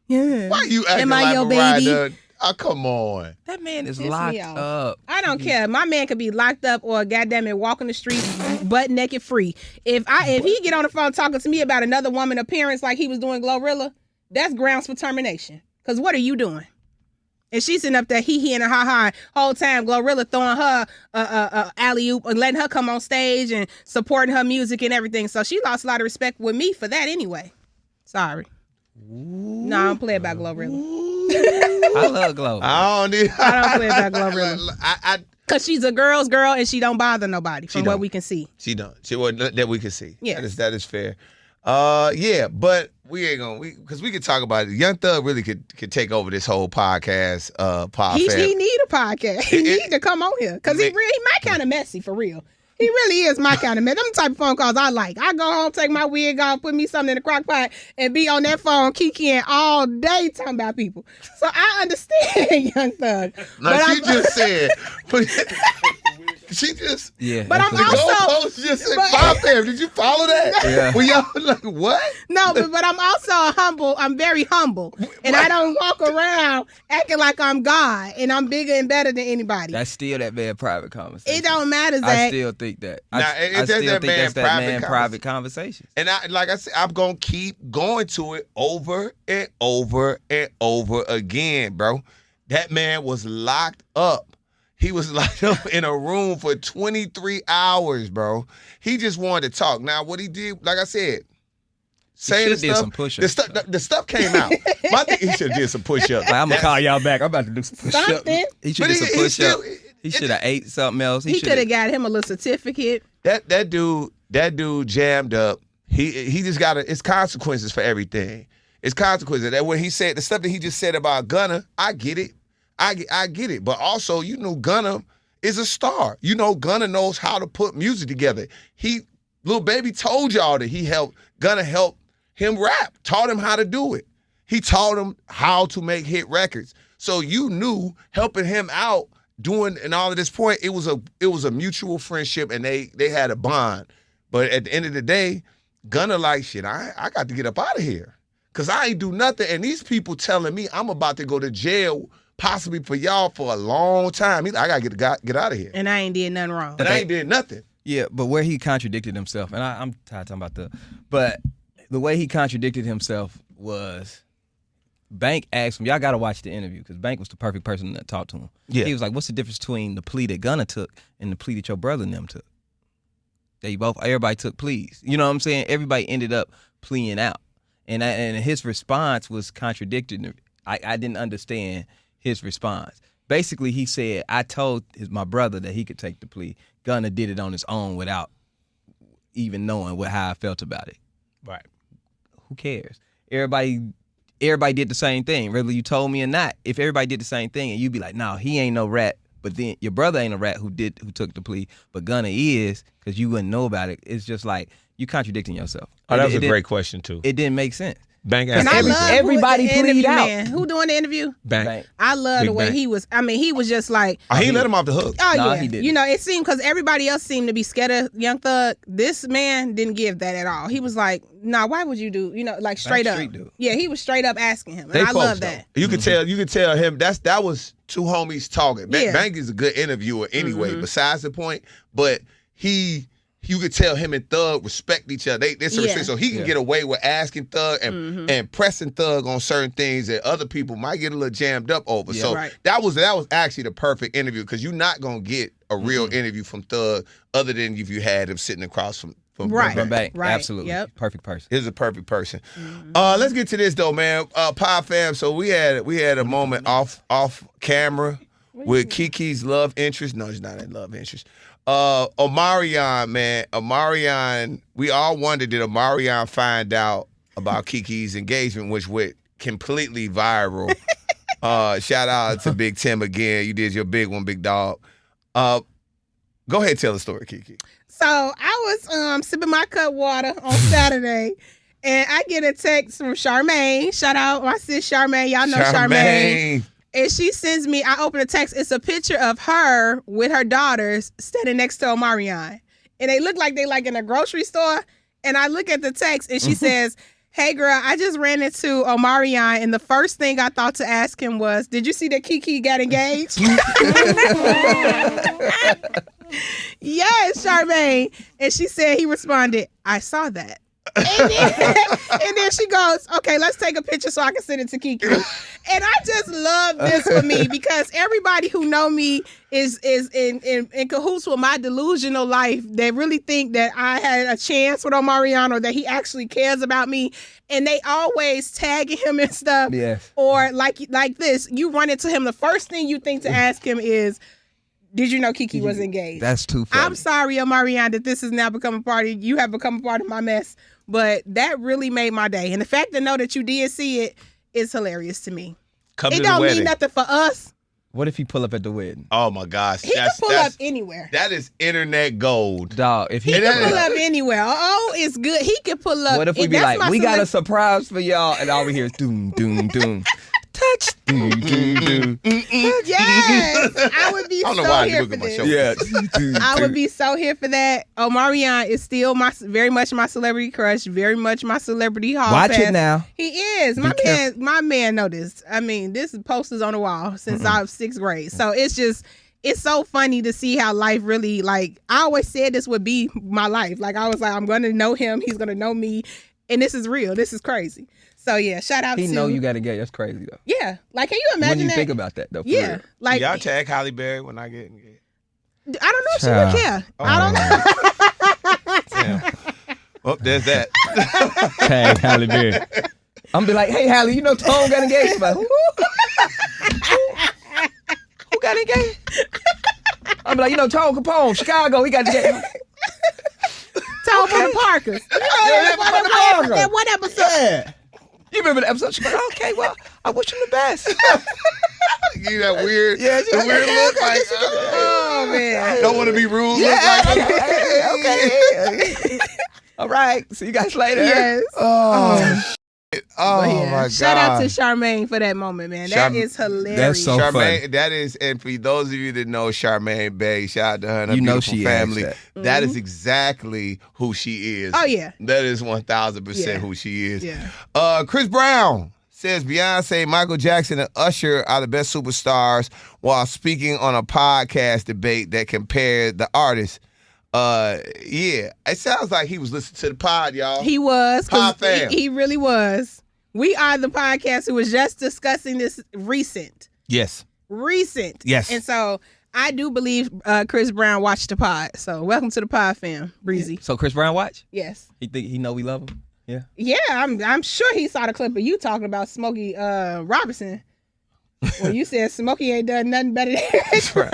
[SPEAKER 2] yeah.
[SPEAKER 1] Why you acting
[SPEAKER 2] Am I
[SPEAKER 1] like
[SPEAKER 2] your
[SPEAKER 1] Mariah?
[SPEAKER 2] baby?
[SPEAKER 1] Oh, come on.
[SPEAKER 3] That man is
[SPEAKER 2] Piss me
[SPEAKER 3] locked
[SPEAKER 2] off.
[SPEAKER 3] up.
[SPEAKER 2] I don't care. My man could be locked up or goddamn it walking the street butt naked free. If he get on the phone talking to me about another woman appearance like he was doing Glorilla, that's grounds for termination. Because what are you doing? And she's sitting up there hee and ha whole time Glorilla throwing her alley-oop and letting her come on stage and supporting her music and everything. So she lost a lot of respect with me for that anyway. Sorry. No, I don't play about Glorilla.
[SPEAKER 3] I love Glow.
[SPEAKER 1] I
[SPEAKER 2] don't play about Glorilla. Because she's a girl's girl and she don't bother nobody from what we can see.
[SPEAKER 1] She don't. She wasn't that we can see.
[SPEAKER 2] Yeah.
[SPEAKER 1] That is fair. Yeah, but we ain't gonna because we could talk about it. Young Thug really could take over this whole podcast.
[SPEAKER 2] He need a podcast. He need to come on here because he my kind of messy for real. He really is my kind of man. Them type of phone calls I like. I go home, take my wig off, put me something in the crock pot, and be on that phone kikiing all day talking about people. So I understand Young Thug.
[SPEAKER 1] No, she just said. She just.
[SPEAKER 3] Yeah.
[SPEAKER 2] But I'm
[SPEAKER 1] The
[SPEAKER 2] also.
[SPEAKER 1] goalpost just said pop there. Did you follow that?
[SPEAKER 3] Yeah.
[SPEAKER 1] Well, y'all like what?
[SPEAKER 2] No, but I'm also humble. I'm very humble. And I don't walk around acting like I'm God and I'm bigger and better than anybody.
[SPEAKER 3] That's still that man private conversation.
[SPEAKER 2] It don't matter, Zach.
[SPEAKER 3] I still think that. I still think that's that man private conversation.
[SPEAKER 1] And like I said, I'm going to keep going to it over and over and over again, bro. That man was locked up. He was locked up in a room for 23 hours, bro. He just wanted to talk. Now, what he did, like I said, saying the stuff,
[SPEAKER 3] some push-ups,
[SPEAKER 1] the stuff came out. My thing, he should have did some push-ups.
[SPEAKER 3] Like, I'm going to call y'all back. I'm about to do some push-ups.
[SPEAKER 2] Something.
[SPEAKER 3] He should have did some push-ups. He should have ate something else.
[SPEAKER 2] He could have got him a little certificate.
[SPEAKER 1] That dude jammed up. He just got it's consequences for everything. It's consequences. That when he said the stuff that he just said about Gunna, I get it. I get it. But also, Gunna is a star. Gunna knows how to put music together. Lil Baby told y'all that Gunna helped him rap, taught him how to do it. He taught him how to make hit records. So you knew helping him out doing and all of this point, it was a mutual friendship and they had a bond. But at the end of the day, Gunna like, shit, I got to get up out of here. Cause I ain't do nothing. And these people telling me I'm about to go to jail possibly for y'all for a long time. I gotta get out of here.
[SPEAKER 2] And I ain't did nothing wrong.
[SPEAKER 1] And I ain't did nothing.
[SPEAKER 3] Yeah, but where he contradicted himself, and I'm tired of talking about but the way he contradicted himself was Bank asked him, y'all got to watch the interview because Bank was the perfect person to talk to him.
[SPEAKER 1] Yeah.
[SPEAKER 3] He was like, what's the difference between the plea that Gunna took and the plea that your brother and them took? Everybody took pleas. You know what I'm saying? Everybody ended up pleading out. And his response was contradictory. I didn't understand his response. Basically, he said, I told my brother that he could take the plea. Gunna did it on his own without even knowing how I felt about it.
[SPEAKER 1] Right.
[SPEAKER 3] Who cares? Everybody did the same thing, whether you told me or not. If everybody did the same thing and you'd be like, no, he ain't no rat, but then your brother ain't a rat who took the plea, but Gunna is, because you wouldn't know about it. It's just like you contradicting yourself.
[SPEAKER 1] Oh, that was a great question, too.
[SPEAKER 3] It didn't make sense.
[SPEAKER 1] Bank
[SPEAKER 2] And I love
[SPEAKER 3] everybody plead out.
[SPEAKER 2] Man. Who doing the interview?
[SPEAKER 1] Bank.
[SPEAKER 2] I love the way
[SPEAKER 1] Bank.
[SPEAKER 2] he was. I mean, he was just like.
[SPEAKER 1] Oh, he let him off the hook.
[SPEAKER 2] Oh,
[SPEAKER 3] Nah,
[SPEAKER 2] yeah.
[SPEAKER 3] he didn't.
[SPEAKER 2] It seemed because everybody else seemed to be scared of Young Thug. This man didn't give that at all. He was like, nah, why would you do, like straight up.
[SPEAKER 3] Dude.
[SPEAKER 2] Yeah, he was straight up asking him. And
[SPEAKER 1] They
[SPEAKER 2] I
[SPEAKER 1] folks,
[SPEAKER 2] love that.
[SPEAKER 1] though. You could tell him that was two homies talking.
[SPEAKER 2] Yeah.
[SPEAKER 1] Bank is a good interviewer anyway, besides the point. But you could tell him and Thug respect each other. There's some respect, so he can get away with asking Thug and pressing Thug on certain things that other people might get a little jammed up over.
[SPEAKER 3] Yeah.
[SPEAKER 1] So
[SPEAKER 2] Right.
[SPEAKER 1] that was actually the perfect interview because you're not gonna get a real interview from Thug other than if you had him sitting across from
[SPEAKER 2] Right.
[SPEAKER 3] From Bank.
[SPEAKER 2] Right.
[SPEAKER 3] Absolutely.
[SPEAKER 2] Yep.
[SPEAKER 3] Perfect person.
[SPEAKER 1] He's a perfect person. Let's get to this though, man. Pie fam. So we had a moment off camera with Kiki's love interest. No, it's not a love interest. Omarion, man. Omarion. We all wondered, did Omarion find out about Kiki's engagement, which went completely viral. Shout out to Big Tim again. You did your big one, big dog. Go ahead, tell the story, Kiki.
[SPEAKER 2] So I was sipping my cut water on Saturday, and I get a text from Charmaine. Shout out my sis Charmaine. Y'all know Charmaine. And she sends me, I open the text, it's a picture of her with her daughters standing next to Omarion. And they look like they like in a grocery store. And I look at the text and she says, hey girl, I just ran into Omarion and the first thing I thought to ask him was, did you see that KeKe got engaged? Yes, Charmaine. And she said, he responded, I saw that. And then she goes, okay, let's take a picture so I can send it to KeKe. And I just love this for me because everybody who know me is in cahoots with my delusional life. They really think that I had a chance with Omarion or that he actually cares about me. And they always tagging him and stuff.
[SPEAKER 3] Yes.
[SPEAKER 2] Or like this, you run into him. The first thing you think to ask him is, Did you know KeKe was engaged?
[SPEAKER 3] That's too funny.
[SPEAKER 2] I'm sorry, Omarion, that this has now become a part of, you have become a part of my mess, but that really made my day. And the fact to know that you did see it is hilarious to me.
[SPEAKER 1] Come
[SPEAKER 2] It
[SPEAKER 1] to the
[SPEAKER 2] don't
[SPEAKER 1] wedding.
[SPEAKER 2] mean nothing for us.
[SPEAKER 3] What if he pull up at the wedding?
[SPEAKER 1] Oh my gosh,
[SPEAKER 2] He can pull up anywhere.
[SPEAKER 1] That is internet gold.
[SPEAKER 3] Dog, if he
[SPEAKER 2] He
[SPEAKER 1] It
[SPEAKER 2] can
[SPEAKER 1] is.
[SPEAKER 2] pull up anywhere. Oh, it's good. He can pull up.
[SPEAKER 3] what if we
[SPEAKER 2] And
[SPEAKER 3] be
[SPEAKER 2] that's
[SPEAKER 3] like,
[SPEAKER 2] my
[SPEAKER 3] we got a
[SPEAKER 2] select-
[SPEAKER 3] surprise for y'all, and all we hear is doom, doom, doom. Touch. Doom, doom, doom.
[SPEAKER 2] Yes, I would be
[SPEAKER 1] I don't know
[SPEAKER 2] so
[SPEAKER 1] why you
[SPEAKER 2] here
[SPEAKER 1] look
[SPEAKER 2] for
[SPEAKER 1] at my
[SPEAKER 2] this.
[SPEAKER 1] show.
[SPEAKER 3] Yeah.
[SPEAKER 2] I would be so here for that. Omarion is still very much my celebrity crush, very much my celebrity hall
[SPEAKER 3] Watch
[SPEAKER 2] pass.
[SPEAKER 3] it now.
[SPEAKER 2] He is. My man know this. I mean, this poster's on the wall since I was 6th grade. So it's so funny to see how life really, like, I always said this would be my life. Like, I was like, I'm going to know him. He's going to know me. And this is real. This is crazy. So, yeah, shout out to...
[SPEAKER 3] He know you got to get. That's crazy, though.
[SPEAKER 2] Yeah. Like, can you imagine
[SPEAKER 3] When you
[SPEAKER 2] that?
[SPEAKER 3] think about that, though, for
[SPEAKER 2] Yeah.
[SPEAKER 3] real.
[SPEAKER 2] Like,
[SPEAKER 1] Y'all tag Halle Berry when I get engaged.
[SPEAKER 2] I don't know if she
[SPEAKER 3] Child.
[SPEAKER 2] would care. I don't know.
[SPEAKER 1] Damn. Oh, there's that.
[SPEAKER 3] Tag Halle Berry. I'm be like, hey, Halle, you know Tone got engaged? She's like, who got engaged? I'm be like, you know Tone Kapone, Chicago, he got engaged.
[SPEAKER 2] Tone for the Parkers. You know, that one episode.
[SPEAKER 3] Yeah. You remember the episode? She's like, okay, well, I wish him the best.
[SPEAKER 1] Give you that weird,
[SPEAKER 3] Yeah,
[SPEAKER 1] the weird look like,
[SPEAKER 2] Oh, man.
[SPEAKER 1] don't want to be rude.
[SPEAKER 3] Yeah,
[SPEAKER 1] Look like,
[SPEAKER 3] okay. All right, see you guys later.
[SPEAKER 2] Yes.
[SPEAKER 1] oh,
[SPEAKER 2] But yeah,
[SPEAKER 1] my God.
[SPEAKER 2] shout out to Charmaine for that moment, man. That is hilarious.
[SPEAKER 3] That's so funny.
[SPEAKER 1] Charmaine, that is, and for those of you that know Charmaine Bay, shout out to her and her
[SPEAKER 3] You know
[SPEAKER 1] beautiful
[SPEAKER 3] she
[SPEAKER 1] family.
[SPEAKER 3] acts
[SPEAKER 1] That is exactly who she is.
[SPEAKER 2] Oh, yeah.
[SPEAKER 1] That is 1,000%
[SPEAKER 2] Yeah.
[SPEAKER 1] who she is.
[SPEAKER 2] Yeah.
[SPEAKER 1] Chris Brown says Beyonce, Michael Jackson, and Usher are the best superstars while speaking on a podcast debate that compared the artists. Yeah, it sounds like he was listening to the pod, y'all.
[SPEAKER 2] He was. 'Cause
[SPEAKER 1] Pod fam.
[SPEAKER 2] he really was. We are the podcast who was just discussing this recent.
[SPEAKER 1] Yes.
[SPEAKER 2] Yes. And so I do believe Chris Brown watched the pod. So welcome to the pod fam, Breezy.
[SPEAKER 3] So Chris Brown watch?
[SPEAKER 2] Yes.
[SPEAKER 3] He know we love him? Yeah.
[SPEAKER 2] Yeah, I'm sure he saw the clip of you talking about Smokey Robinson. Well, you said Smokey ain't done nothing better than
[SPEAKER 3] That's right.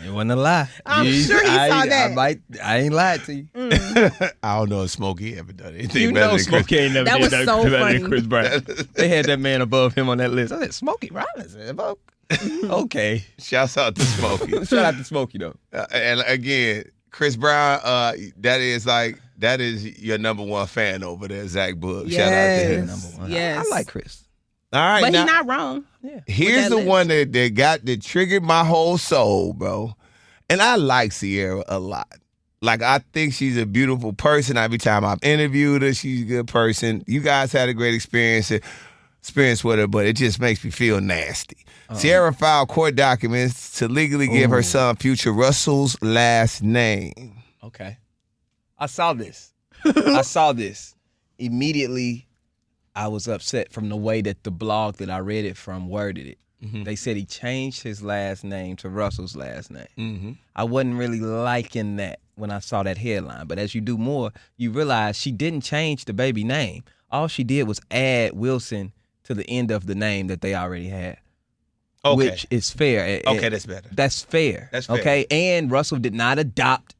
[SPEAKER 3] It wasn't a lie.
[SPEAKER 2] I'm sure he saw that.
[SPEAKER 3] I ain't lied to you.
[SPEAKER 1] I don't know if Smokey ever done anything
[SPEAKER 3] You
[SPEAKER 1] better
[SPEAKER 3] know
[SPEAKER 1] than
[SPEAKER 3] Smokey ain't never
[SPEAKER 2] That
[SPEAKER 3] did
[SPEAKER 2] was
[SPEAKER 3] nothing
[SPEAKER 2] so
[SPEAKER 3] better
[SPEAKER 2] funny.
[SPEAKER 3] than Chris Brown. They had that man above him on that list. I said, Smokey Robinson. Okay.
[SPEAKER 1] Shouts out to Smokey.
[SPEAKER 3] Shout out to Smokey, though.
[SPEAKER 1] And again, Chris Brown, that is your number one fan over there, Zach Boog. Shout out to him.
[SPEAKER 2] Yes.
[SPEAKER 3] Number one.
[SPEAKER 2] Yes.
[SPEAKER 3] I like Chris.
[SPEAKER 1] All right,
[SPEAKER 2] But
[SPEAKER 1] now,
[SPEAKER 2] he's not wrong.
[SPEAKER 3] Yeah.
[SPEAKER 1] here's
[SPEAKER 2] that
[SPEAKER 1] the
[SPEAKER 2] list.
[SPEAKER 1] one that triggered my whole soul, bro. And I like Ciara a lot. Like, I think she's a beautiful person. Every time I've interviewed her, she's a good person. You guys had a great experience with her, but it just makes me feel nasty. Ciara filed court documents to legally give her son Future Russell's last name.
[SPEAKER 3] Okay. I saw this. Immediately, I was upset from the way that the blog that I read it from worded it.
[SPEAKER 1] Mm-hmm.
[SPEAKER 3] They said he changed his last name to Russell's last name.
[SPEAKER 1] Mm-hmm.
[SPEAKER 3] I wasn't really liking that when I saw that headline. But as you do more, you realize she didn't change the baby name. All she did was add Wilson to the end of the name that they already had.
[SPEAKER 1] Okay.
[SPEAKER 3] Which is fair.
[SPEAKER 1] Okay, that's better.
[SPEAKER 3] That's fair.
[SPEAKER 1] That's fair.
[SPEAKER 3] Okay. And Russell did not adopt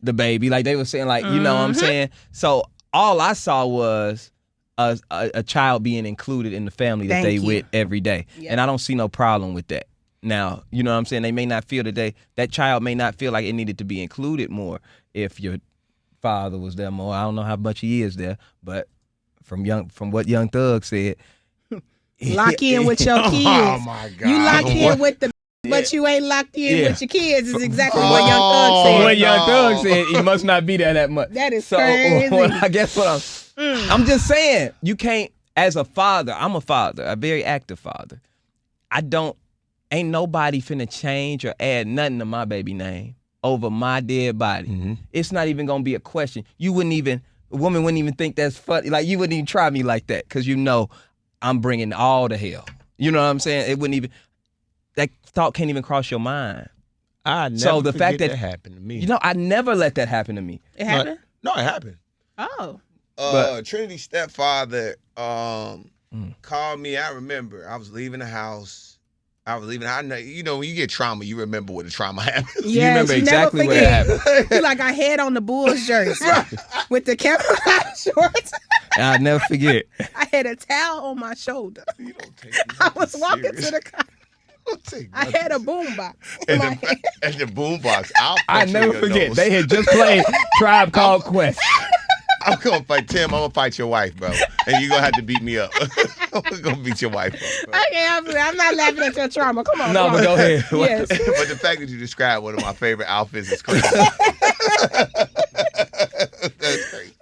[SPEAKER 3] the baby. Like they were saying, like, you know what I'm saying? So all I saw was a child being included in the family that
[SPEAKER 2] Thank
[SPEAKER 3] they
[SPEAKER 2] you.
[SPEAKER 3] with every day.
[SPEAKER 2] Yeah.
[SPEAKER 3] And I don't see no problem with that. Now, you know what I'm saying? They may not feel that child may not feel like it needed to be included more if your father was there more. I don't know how much he is there, but from what Young Thug said,
[SPEAKER 2] Lock in with your kids.
[SPEAKER 1] Oh, my God.
[SPEAKER 2] You locked in with the, but you ain't locked in with your kids. Is exactly what Young Thug
[SPEAKER 3] From
[SPEAKER 2] said.
[SPEAKER 3] what Young Thug said, he must not be there that much.
[SPEAKER 2] That is
[SPEAKER 3] so,
[SPEAKER 2] crazy.
[SPEAKER 3] I guess what I'm just saying, you can't, as a father, I'm a father, a very active father. Ain't nobody finna change or add nothing to my baby name over my dead body.
[SPEAKER 1] Mm-hmm.
[SPEAKER 3] It's not even gonna be a question. A woman wouldn't even think that's funny. Like, you wouldn't even try me like that because you know I'm bringing all the hell. You know what I'm saying? It wouldn't even, that thought can't even cross your mind.
[SPEAKER 1] I never
[SPEAKER 3] So the fact
[SPEAKER 1] forget
[SPEAKER 3] that
[SPEAKER 1] happened to me.
[SPEAKER 3] You know, I never let that happen to me.
[SPEAKER 2] It happened?
[SPEAKER 1] No, it happened.
[SPEAKER 2] Oh.
[SPEAKER 1] Trinity's stepfather called me. I remember I was leaving the house I was leaving. I know, you know, when you get trauma, you remember what the trauma happened.
[SPEAKER 2] Yeah,
[SPEAKER 3] remember exactly what happened.
[SPEAKER 2] You like I had on the Bulls jersey with the camouflage shorts.
[SPEAKER 3] I'll never forget.
[SPEAKER 2] I had a towel on my shoulder.
[SPEAKER 1] You don't take
[SPEAKER 2] I was walking
[SPEAKER 1] serious.
[SPEAKER 2] to the car.
[SPEAKER 1] Don't take
[SPEAKER 2] I had a boombox in
[SPEAKER 1] and
[SPEAKER 2] my hand.
[SPEAKER 1] the boombox.
[SPEAKER 3] I never forget. They had just played Tribe Called Quest.
[SPEAKER 1] I'm gonna fight Tim. I'm gonna fight your wife, bro, and you're gonna have to beat me up. I'm gonna beat your wife up, bro.
[SPEAKER 2] I can't help it. I'm not laughing at your trauma. Come on.
[SPEAKER 3] No,
[SPEAKER 2] come
[SPEAKER 3] but
[SPEAKER 2] on.
[SPEAKER 3] go ahead.
[SPEAKER 2] Yes.
[SPEAKER 1] But the fact that you described one of my favorite outfits is crazy. That's crazy.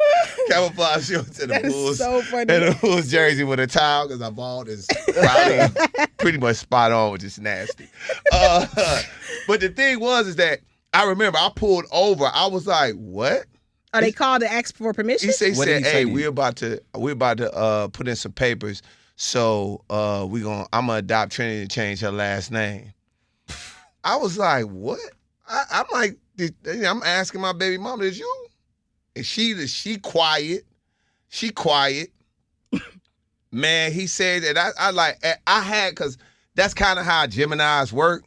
[SPEAKER 1] Camouflage shorts and the
[SPEAKER 2] That is
[SPEAKER 1] Bulls.
[SPEAKER 2] so funny.
[SPEAKER 1] And the Bulls jersey with a towel because I bought is probably pretty much spot on, which is nasty. But the thing is that I remember I pulled over. I was like, what?
[SPEAKER 2] Are they called to ask for permission?
[SPEAKER 1] He said,
[SPEAKER 3] What did he say
[SPEAKER 1] hey,
[SPEAKER 3] to you?
[SPEAKER 1] we're about to put in some papers. So I'm gonna adopt Trinity and change her last name. I was like, what? I'm like, I'm asking my baby mama, is you? And she quiet. She quiet. Man, he said that I had, because that's kind of how Geminis work.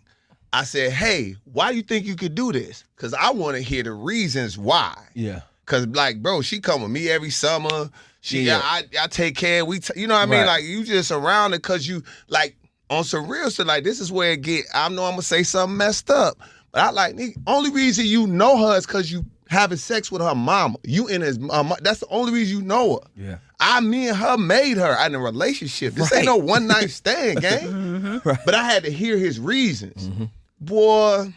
[SPEAKER 1] I said, hey, why do you think you could do this? Because I want to hear the reasons why.
[SPEAKER 3] Yeah.
[SPEAKER 1] Because, like, bro, she come with me every summer. I take care. You know what I mean?
[SPEAKER 3] Right.
[SPEAKER 1] Like, you just around it because you, like, on some real stuff, like, this is where it get, I know I'm going to say something messed up. But I like, nigga, only reason you know her is because you having sex with her mama. You in his that's the only reason you know her.
[SPEAKER 3] Yeah.
[SPEAKER 1] Me and her made her in a relationship. This ain't no one night stand, gang.
[SPEAKER 3] Right.
[SPEAKER 1] But I had to hear his reasons.
[SPEAKER 3] Mm-hmm.
[SPEAKER 1] Boy,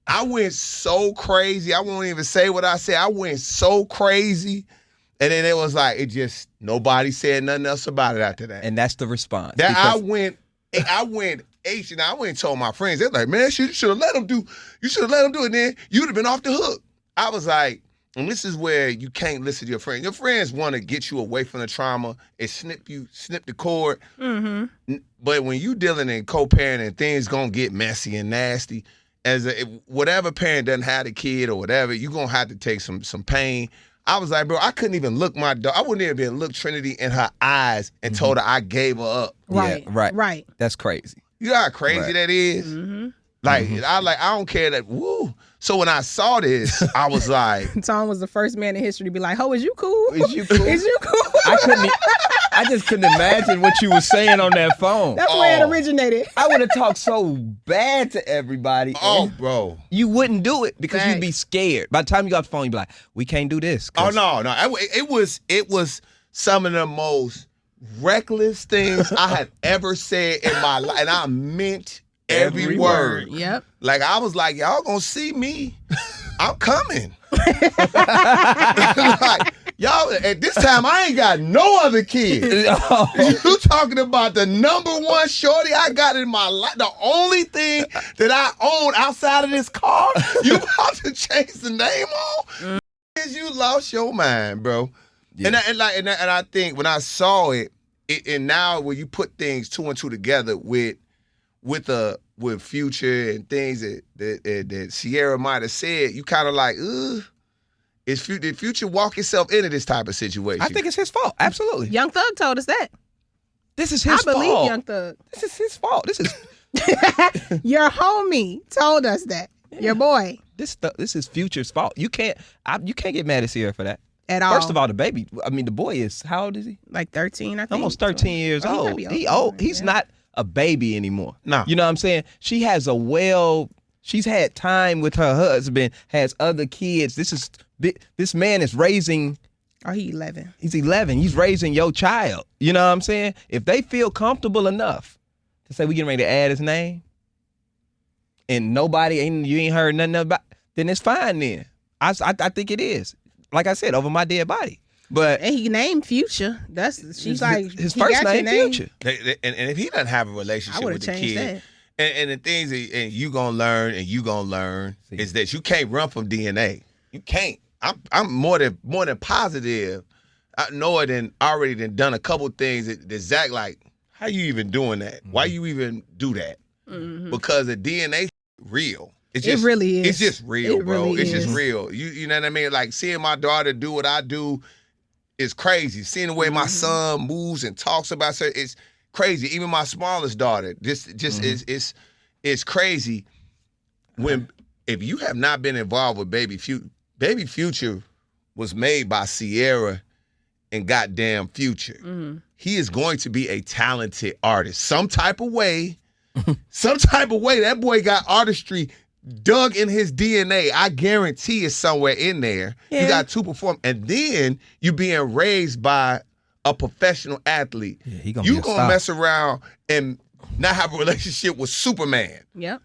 [SPEAKER 1] I went so crazy. I won't even say what I said. I went so crazy. And then it was like, nobody said nothing else about it after that.
[SPEAKER 3] And that's the response.
[SPEAKER 1] I went H, and I went and told my friends. They're like, man, you should have let him do it. And then you'd have been off the hook. I was like, and this is where you can't listen to your friends. Your friends want to get you away from the trauma and snip the cord.
[SPEAKER 2] Mm-hmm.
[SPEAKER 1] But when you dealing in co-parenting, things gonna get messy and nasty. Whatever parent doesn't have a kid or whatever, you gonna have to take some pain. I was like, bro, I couldn't even look my dog. I wouldn't even be able to look Trinity in her eyes and told her I gave her up.
[SPEAKER 2] Right.
[SPEAKER 3] Yeah,
[SPEAKER 2] Right.
[SPEAKER 3] That's crazy.
[SPEAKER 1] You know how crazy that is?
[SPEAKER 2] Mm-hmm.
[SPEAKER 1] Like, I don't care that, woo. So when I saw this, I was like,
[SPEAKER 2] Tom was the first man in history to be like, "Ho, is you cool?
[SPEAKER 1] Is you cool?
[SPEAKER 2] Is you cool?"
[SPEAKER 3] I just couldn't imagine what you were saying on that phone.
[SPEAKER 2] That's where it originated.
[SPEAKER 3] I would have talked so bad to everybody.
[SPEAKER 1] oh, bro.
[SPEAKER 3] You wouldn't do it because
[SPEAKER 2] Thanks.
[SPEAKER 3] you'd be scared. By the time you got off the phone, you'd be like, we can't do this.
[SPEAKER 1] Oh, no. It was some of the most reckless things I had ever said in my life. And I meant every word.
[SPEAKER 2] Yep.
[SPEAKER 1] Like, I was like, y'all gonna see me. I'm coming. Like, y'all, at this time, I ain't got no other kids. You talking about the number one shorty I got in my life, the only thing that I own outside of this car, you about to change the name on? You lost your mind, bro.
[SPEAKER 3] Yeah.
[SPEAKER 1] And I think when I saw it, and now when you put things two and two together with Future and things that Ciara might have said, you kind of like, ugh. Did Future walk himself into this type of situation?
[SPEAKER 3] I think it's his fault. Absolutely.
[SPEAKER 2] Young Thug told us that.
[SPEAKER 3] This is his
[SPEAKER 2] I believe
[SPEAKER 3] fault.
[SPEAKER 2] Young Thug.
[SPEAKER 3] This is his fault. This is
[SPEAKER 2] Your homie told us that. Your boy.
[SPEAKER 3] this is Future's fault. You can't get mad at Ciara for that.
[SPEAKER 2] At all.
[SPEAKER 3] First of all, the boy is, how old is he?
[SPEAKER 2] Like 13, I think.
[SPEAKER 3] Almost 13 years
[SPEAKER 2] Oh, he might
[SPEAKER 3] old.
[SPEAKER 2] be
[SPEAKER 3] He
[SPEAKER 2] older,
[SPEAKER 3] old. He's
[SPEAKER 2] yeah.
[SPEAKER 3] not a baby anymore.
[SPEAKER 1] No.
[SPEAKER 3] You know what I'm saying? She has she's had time with her husband, has other kids. This man is raising.
[SPEAKER 2] Oh, he 11.
[SPEAKER 3] He's 11. He's raising your child. You know what I'm saying? If they feel comfortable enough to say we getting ready to add his name, and you ain't heard nothing about, then it's fine. Then I think it is. Like I said, over my dead body. But
[SPEAKER 2] And he named Future. She's like,
[SPEAKER 3] his
[SPEAKER 2] he
[SPEAKER 3] first
[SPEAKER 2] got your
[SPEAKER 3] name, Future.
[SPEAKER 1] And if he doesn't have a
[SPEAKER 2] I
[SPEAKER 1] relationship
[SPEAKER 2] would
[SPEAKER 1] with
[SPEAKER 2] have
[SPEAKER 1] the
[SPEAKER 2] changed
[SPEAKER 1] kid,
[SPEAKER 2] that.
[SPEAKER 1] and the things that you gonna learn is that you can't run from DNA. You can't. I'm more than positive. I know it and already done a couple things that Zach like. How you even doing that? Why you even do that?
[SPEAKER 2] Mm-hmm.
[SPEAKER 1] Because the DNA real. It's
[SPEAKER 2] It
[SPEAKER 1] just,
[SPEAKER 2] really is.
[SPEAKER 1] It's just real,
[SPEAKER 2] It
[SPEAKER 1] bro.
[SPEAKER 2] really
[SPEAKER 1] It's just
[SPEAKER 2] is.
[SPEAKER 1] real. You know what I mean? Like seeing my daughter do what I do is crazy. Seeing the way my son moves and talks about it, it's crazy. Even my smallest daughter, this just is crazy. When if you have not been involved with Baby Future was made by Ciara and goddamn Future. He is going to be a talented artist. Some type of way, that boy got artistry dug in his DNA. I guarantee it's somewhere in there.
[SPEAKER 2] Yeah.
[SPEAKER 1] You got to perform. And then you being raised by a professional athlete.
[SPEAKER 3] Yeah, he gonna
[SPEAKER 1] you
[SPEAKER 3] be a
[SPEAKER 1] gonna
[SPEAKER 3] star.
[SPEAKER 1] mess around and not have a relationship with Superman.
[SPEAKER 2] Yep.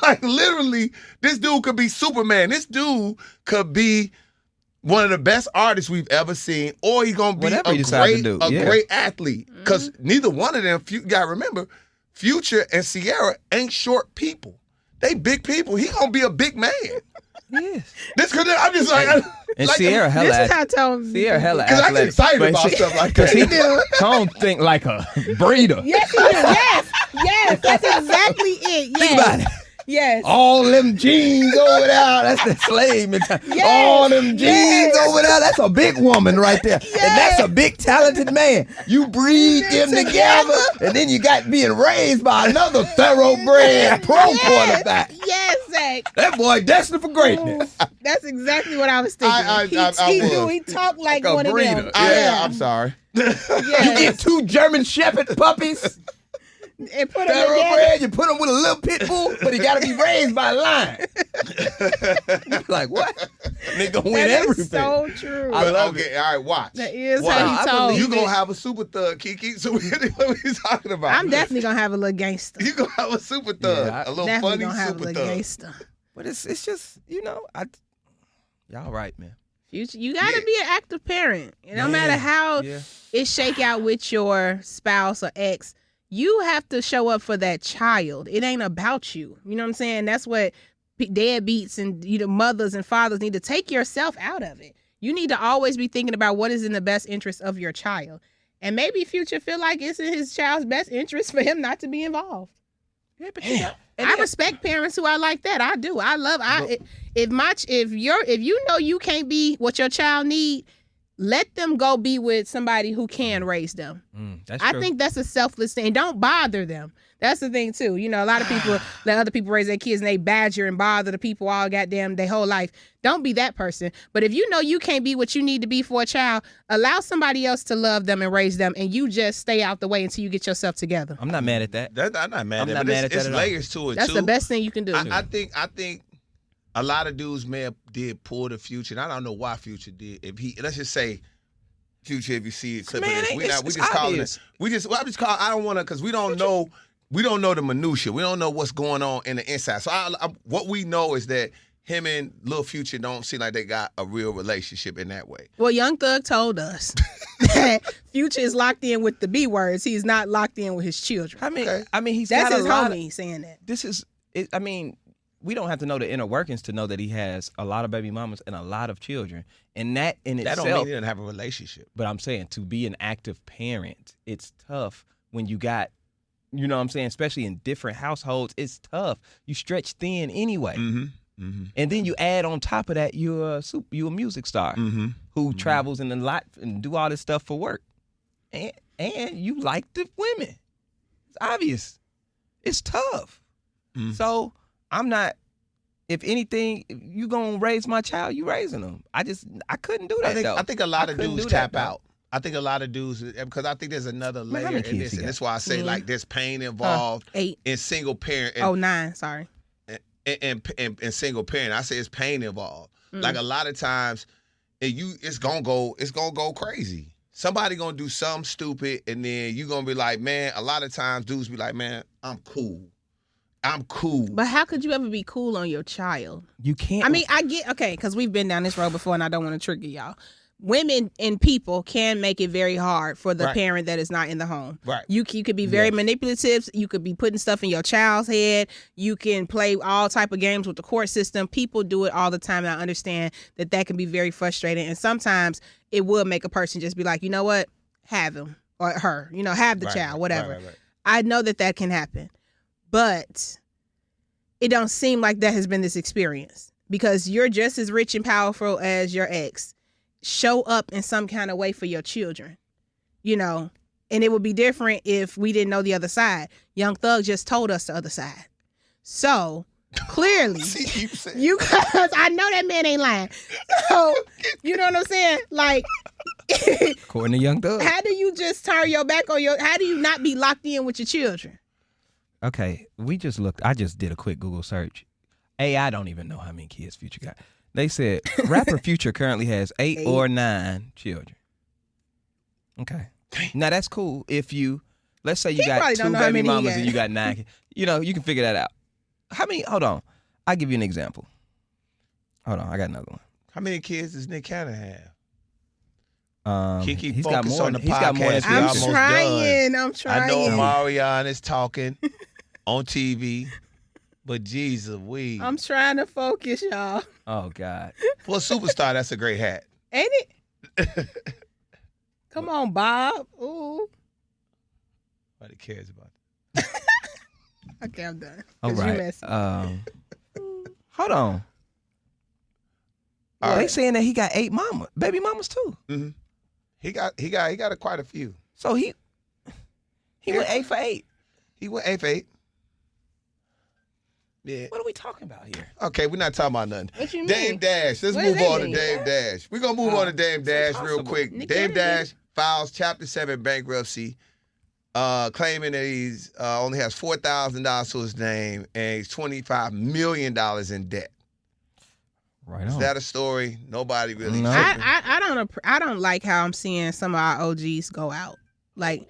[SPEAKER 1] Like literally, this dude could be Superman. This dude could be one of the best artists we've ever seen, or he's gonna be
[SPEAKER 3] Whatever he decide to do. Yeah.
[SPEAKER 1] great athlete. Because neither one of them, you gotta remember, Future and Ciara ain't short people. They big people. He gonna be a big man.
[SPEAKER 3] Yes.
[SPEAKER 1] This could I'm just like
[SPEAKER 3] And
[SPEAKER 1] like,
[SPEAKER 3] Ciara hella
[SPEAKER 2] This is how I told him.
[SPEAKER 3] Ciara hella
[SPEAKER 1] because I get
[SPEAKER 3] athletic.
[SPEAKER 1] excited
[SPEAKER 3] But
[SPEAKER 1] about
[SPEAKER 3] she-
[SPEAKER 1] stuff like
[SPEAKER 3] Cause he
[SPEAKER 1] that.
[SPEAKER 3] Tone think like a breeder.
[SPEAKER 2] Yes, he do. Yes, that's exactly it. Yes.
[SPEAKER 3] Think about it.
[SPEAKER 2] Yes.
[SPEAKER 3] All them jeans over there, that's the slave mentality.
[SPEAKER 2] Yes,
[SPEAKER 3] All them jeans
[SPEAKER 2] yes.
[SPEAKER 3] over there, that's a big woman right there. And that's a big talented man. You breed them together, and then you got being raised by another thoroughbred pro quarterback.
[SPEAKER 2] Yes, Zach.
[SPEAKER 3] That boy destined for greatness.
[SPEAKER 2] That's exactly what I was thinking.
[SPEAKER 1] I
[SPEAKER 2] He talked like
[SPEAKER 3] a
[SPEAKER 2] one of
[SPEAKER 3] breeder.
[SPEAKER 2] them.
[SPEAKER 1] I'm sorry.
[SPEAKER 2] Yes.
[SPEAKER 3] You get 2 German Shepherd puppies,
[SPEAKER 2] and put them together.
[SPEAKER 3] thoroughbred, you put him with a little pit bull, but he got to be raised by a lion. You like, what? Nigga win
[SPEAKER 2] That is
[SPEAKER 3] everything.
[SPEAKER 2] so true.
[SPEAKER 3] I love
[SPEAKER 1] Okay, all right, watch.
[SPEAKER 2] That is
[SPEAKER 1] Watch.
[SPEAKER 2] how
[SPEAKER 3] I
[SPEAKER 2] he told.
[SPEAKER 3] believe
[SPEAKER 1] You gonna have a super thug, Kiki. So what are we talking about?
[SPEAKER 2] I'm definitely gonna have a little gangster.
[SPEAKER 1] You gonna have a super thug,
[SPEAKER 3] Yeah,
[SPEAKER 1] a little
[SPEAKER 2] Definitely
[SPEAKER 1] funny
[SPEAKER 2] gonna have a
[SPEAKER 1] super
[SPEAKER 2] little
[SPEAKER 1] thug.
[SPEAKER 2] gangster.
[SPEAKER 3] But it's just, y'all right, man.
[SPEAKER 2] You gotta be an active parent. And no matter how it shake out with your spouse or ex, you have to show up for that child. It ain't about you. You know what I'm saying? That's what deadbeats and mothers and fathers need to take yourself out of it. You need to always be thinking about what is in the best interest of your child. And maybe Future feel like it's in his child's best interest for him not to be involved.
[SPEAKER 3] Yeah, but
[SPEAKER 2] I respect parents who are like that. I do. I love. If you know you can't be what your child need, let them go be with somebody who can raise them.
[SPEAKER 3] That's
[SPEAKER 2] I
[SPEAKER 3] true.
[SPEAKER 2] think that's a selfless thing. Don't bother them. That's the thing too. A lot of people let other people raise their kids and they badger and bother the people all goddamn their whole life. Don't be that person. But if you know you can't be what you need to be for a child, allow somebody else to love them and raise them, and you just stay out the way until you get yourself together.
[SPEAKER 3] I'm not mad at that.
[SPEAKER 1] I'm not mad
[SPEAKER 3] I'm
[SPEAKER 1] at
[SPEAKER 3] not
[SPEAKER 1] it.
[SPEAKER 3] mad at that
[SPEAKER 1] It's
[SPEAKER 3] at all.
[SPEAKER 1] layers to it
[SPEAKER 2] That's
[SPEAKER 1] too.
[SPEAKER 2] the best thing you can do.
[SPEAKER 1] I think a lot of dudes may have did pull the Future, and I don't know why Future did. If he, let's just say, Future, if you see a clip
[SPEAKER 3] Man,
[SPEAKER 1] of this, we
[SPEAKER 3] it's
[SPEAKER 1] just calling
[SPEAKER 3] obvious.
[SPEAKER 1] it. I'm just calling. I don't want to because we don't know. We don't know the minutia. We don't know what's going on in the inside. So what we know is that him and Lil Future don't seem like they got a real relationship in that way.
[SPEAKER 2] Well, Young Thug told us that Future is locked in with the B words. He's not locked in with his children.
[SPEAKER 3] I mean, he's
[SPEAKER 2] That's
[SPEAKER 3] got
[SPEAKER 2] his
[SPEAKER 3] a lot
[SPEAKER 2] homie saying that.
[SPEAKER 3] This is, I mean, we don't have to know the inner workings to know that he has a lot of baby mamas and a lot of children, and that in
[SPEAKER 1] That
[SPEAKER 3] itself.
[SPEAKER 1] don't mean he didn't have a relationship.
[SPEAKER 3] But I'm saying to be an active parent, it's tough when you got, you know what I'm saying, especially in different households. It's tough. You stretch thin anyway. And then you add on top of that, you're a music star who travels in a lot and do all this stuff for work. And you like the women. It's obvious. It's tough. So I'm not, if anything, if you gonna raise my child, you raising them. I couldn't do that.
[SPEAKER 1] I think a lot of dudes
[SPEAKER 3] do
[SPEAKER 1] tap
[SPEAKER 3] that,
[SPEAKER 1] out. I think a lot of dudes, because I think there's another
[SPEAKER 3] Man, how
[SPEAKER 1] layer
[SPEAKER 3] many
[SPEAKER 1] in
[SPEAKER 3] kids
[SPEAKER 1] this,
[SPEAKER 3] you
[SPEAKER 1] and
[SPEAKER 3] got?
[SPEAKER 1] that's why I say like there's pain involved
[SPEAKER 2] 8.
[SPEAKER 1] in single parent.
[SPEAKER 2] Oh, 9. Sorry.
[SPEAKER 1] And single parent, I say it's pain involved. Like a lot of times, it's gonna go crazy. Somebody gonna do something stupid, and then you gonna be like, man. A lot of times, dudes be like, man, I'm cool.
[SPEAKER 2] But how could you ever be cool on your child?
[SPEAKER 3] You can't.
[SPEAKER 2] I mean, I get, okay, because we've been down this road before, and I don't want to trigger y'all. Women and people can make it very hard for the parent that is not in the home.
[SPEAKER 1] Right.
[SPEAKER 2] You could be very manipulative. You could be putting stuff in your child's head. You can play all type of games with the court system. People do it all the time, and I understand that can be very frustrating. And sometimes it will make a person just be like, you know what? Have him or her. Have the child, whatever.
[SPEAKER 1] Right.
[SPEAKER 2] I know that can happen. But it don't seem like that has been this experience, because you're just as rich and powerful as your ex. Show up in some kind of way for your children, And it would be different if we didn't know the other side. Young Thug just told us the other side. So clearly, you guys, I know that man ain't lying. So you know what I'm saying? Like,
[SPEAKER 3] According to Young Thug.
[SPEAKER 2] how do you just turn your back on how do you not be locked in with your children?
[SPEAKER 3] Okay, I just did a quick Google search. I don't even know how many kids Future got. They said rapper Future currently has 8 or 9 children. Okay. Now that's cool if let's say you got 2 baby mamas and you got 9 kids. You know, you can figure that out. How many, hold on. I'll give you an example. Hold on, I got another one.
[SPEAKER 1] How many kids does Nick Cannon have? KeKe,
[SPEAKER 3] he's got more.
[SPEAKER 1] On the
[SPEAKER 3] He's got more than
[SPEAKER 1] podcast.
[SPEAKER 2] I'm trying.
[SPEAKER 1] I know Marion is talking on TV, but Jesus,
[SPEAKER 2] I'm trying to focus, y'all.
[SPEAKER 3] Oh God.
[SPEAKER 1] For a superstar, that's a great hat.
[SPEAKER 2] Ain't it? Come on, Bob. Ooh.
[SPEAKER 1] Nobody cares about that.
[SPEAKER 2] Okay, I'm done.
[SPEAKER 3] All right. Hold on. They saying that he got 8 baby mamas too.
[SPEAKER 1] Mm-hmm. He got quite a few.
[SPEAKER 3] So he went 8 for 8.
[SPEAKER 1] He went 8 for 8. Yeah.
[SPEAKER 3] What are we talking about here?
[SPEAKER 1] Okay, we're not talking about nothing.
[SPEAKER 2] What you mean?
[SPEAKER 1] Dame Dash. Let's
[SPEAKER 2] What
[SPEAKER 1] move
[SPEAKER 2] does that
[SPEAKER 1] on to
[SPEAKER 2] mean?
[SPEAKER 1] Dame Dash. We're gonna move on to Dame Dash real
[SPEAKER 3] impossible.
[SPEAKER 1] quick.
[SPEAKER 2] Nick
[SPEAKER 1] Dame
[SPEAKER 2] Cannon.
[SPEAKER 1] Dash files Chapter 7 bankruptcy, claiming that he's only has $4,000 to his name and he's $25 million in debt.
[SPEAKER 3] Right
[SPEAKER 1] Is
[SPEAKER 3] on.
[SPEAKER 1] that a story? Nobody really.
[SPEAKER 3] No.
[SPEAKER 1] tripping.
[SPEAKER 2] I don't like how I'm seeing some of our OGs go out. Like,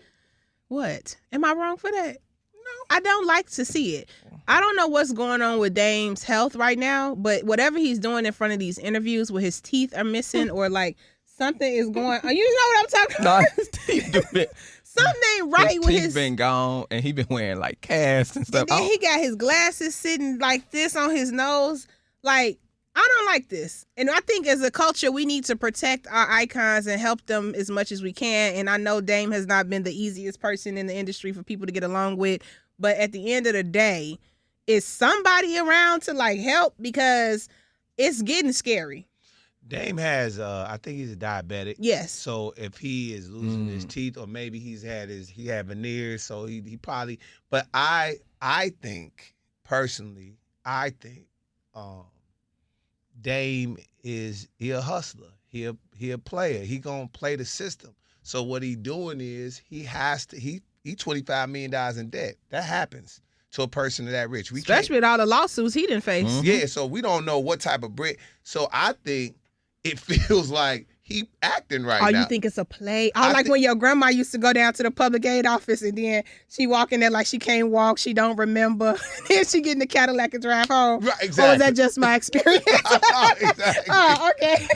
[SPEAKER 2] what? Am I wrong for that? No. I don't like to see it. I don't know what's going on with Dame's health right now, but whatever he's doing in front of these interviews where his teeth are missing or like something is going on. You know what I'm talking about?
[SPEAKER 3] No, his teeth do it.
[SPEAKER 2] Something ain't right
[SPEAKER 3] His
[SPEAKER 2] with
[SPEAKER 3] teeth
[SPEAKER 2] his...
[SPEAKER 3] been gone and he been wearing like casts and stuff.
[SPEAKER 2] And then he got his glasses sitting like this on his nose. Like, I don't like this. And I think as a culture, we need to protect our icons and help them as much as we can. And I know Dame has not been the easiest person in the industry for people to get along with. But at the end of the day, is somebody around to like help? Because it's getting scary.
[SPEAKER 1] Dame has, I think he's a diabetic.
[SPEAKER 2] Yes.
[SPEAKER 1] So if he is losing his teeth, or maybe he had veneers, so he probably. But I think personally, Dame he a hustler. He a player. He gonna play the system. So what he doing is he $25 million in debt. That happens to a person that rich.
[SPEAKER 2] Especially with all the lawsuits he didn't face.
[SPEAKER 3] Mm-hmm.
[SPEAKER 1] Yeah, so we don't know what type of bread. So I think it feels like he acting right now.
[SPEAKER 2] You think it's a play? Like when your grandma used to go down to the public aid office and then she walk in there like she can't walk, she don't remember. Then she get in the Cadillac and drive home.
[SPEAKER 1] Right, exactly.
[SPEAKER 2] Or is that just my experience?
[SPEAKER 1] Exactly.
[SPEAKER 2] Oh, okay.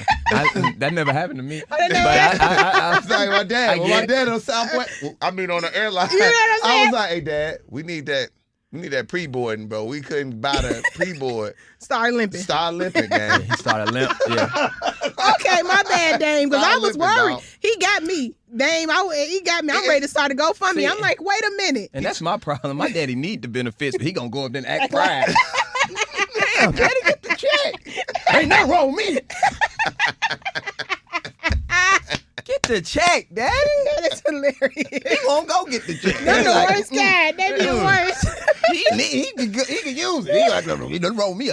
[SPEAKER 3] That never happened to me.
[SPEAKER 2] that never
[SPEAKER 3] But I
[SPEAKER 1] It's like my dad.
[SPEAKER 3] I
[SPEAKER 1] My
[SPEAKER 3] get
[SPEAKER 1] dad on Southwest. I mean, on the airline.
[SPEAKER 2] You know what I'm
[SPEAKER 1] I
[SPEAKER 2] saying?
[SPEAKER 1] was like, "Hey, Dad, we need that pre-boarding, bro. We couldn't buy the pre-board.
[SPEAKER 2] Start limping.
[SPEAKER 1] Start limping, gang."
[SPEAKER 3] he started limp. Yeah.
[SPEAKER 2] Okay, my bad, Dame, because I
[SPEAKER 1] Start
[SPEAKER 2] was
[SPEAKER 1] limping,
[SPEAKER 2] worried.
[SPEAKER 1] dog.
[SPEAKER 2] He got me. Dame, he got me. I'm ready to start a GoFundMe.
[SPEAKER 3] See,
[SPEAKER 2] I'm like, wait a minute.
[SPEAKER 3] And that's my problem. My daddy need the benefits, but he gonna go up there and act pride. Damn, daddy, get the check. Ain't nothing wrong with me. Get the check, daddy.
[SPEAKER 2] That is hilarious.
[SPEAKER 3] He won't go get the check.
[SPEAKER 2] That's the
[SPEAKER 3] Like,
[SPEAKER 2] worst kind. That be the worst.
[SPEAKER 3] He can use it. He like, no, he doesn't roll me.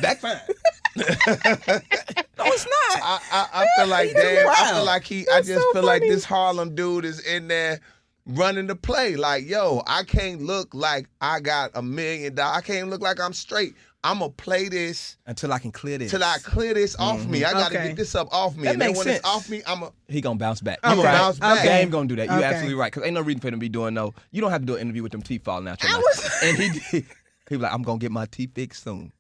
[SPEAKER 3] Back fine. No, it's not.
[SPEAKER 1] I feel like damn. I feel like I just
[SPEAKER 2] so
[SPEAKER 1] feel like
[SPEAKER 2] funny.
[SPEAKER 1] this Harlem dude is in there running the play. Like, yo, I can't look like I got $1 million. I can't look like I'm straight. I'm gonna play this
[SPEAKER 3] Until I can clear this.
[SPEAKER 1] till I clear this off me. I gotta
[SPEAKER 2] Okay.
[SPEAKER 1] get this up off me.
[SPEAKER 3] That
[SPEAKER 1] And then
[SPEAKER 3] makes
[SPEAKER 1] when
[SPEAKER 3] sense.
[SPEAKER 1] it's off me,
[SPEAKER 3] He gonna bounce back.
[SPEAKER 1] I'ma
[SPEAKER 3] You right.
[SPEAKER 1] bounce back.
[SPEAKER 3] Game gonna do that. You
[SPEAKER 2] Okay.
[SPEAKER 3] absolutely right. Cause ain't no reason for him to be doing no. You don't have to do an interview with them teeth falling out your
[SPEAKER 2] I
[SPEAKER 3] mouth.
[SPEAKER 2] was-
[SPEAKER 3] And he did. He was like, I'm gonna get my teeth fixed soon,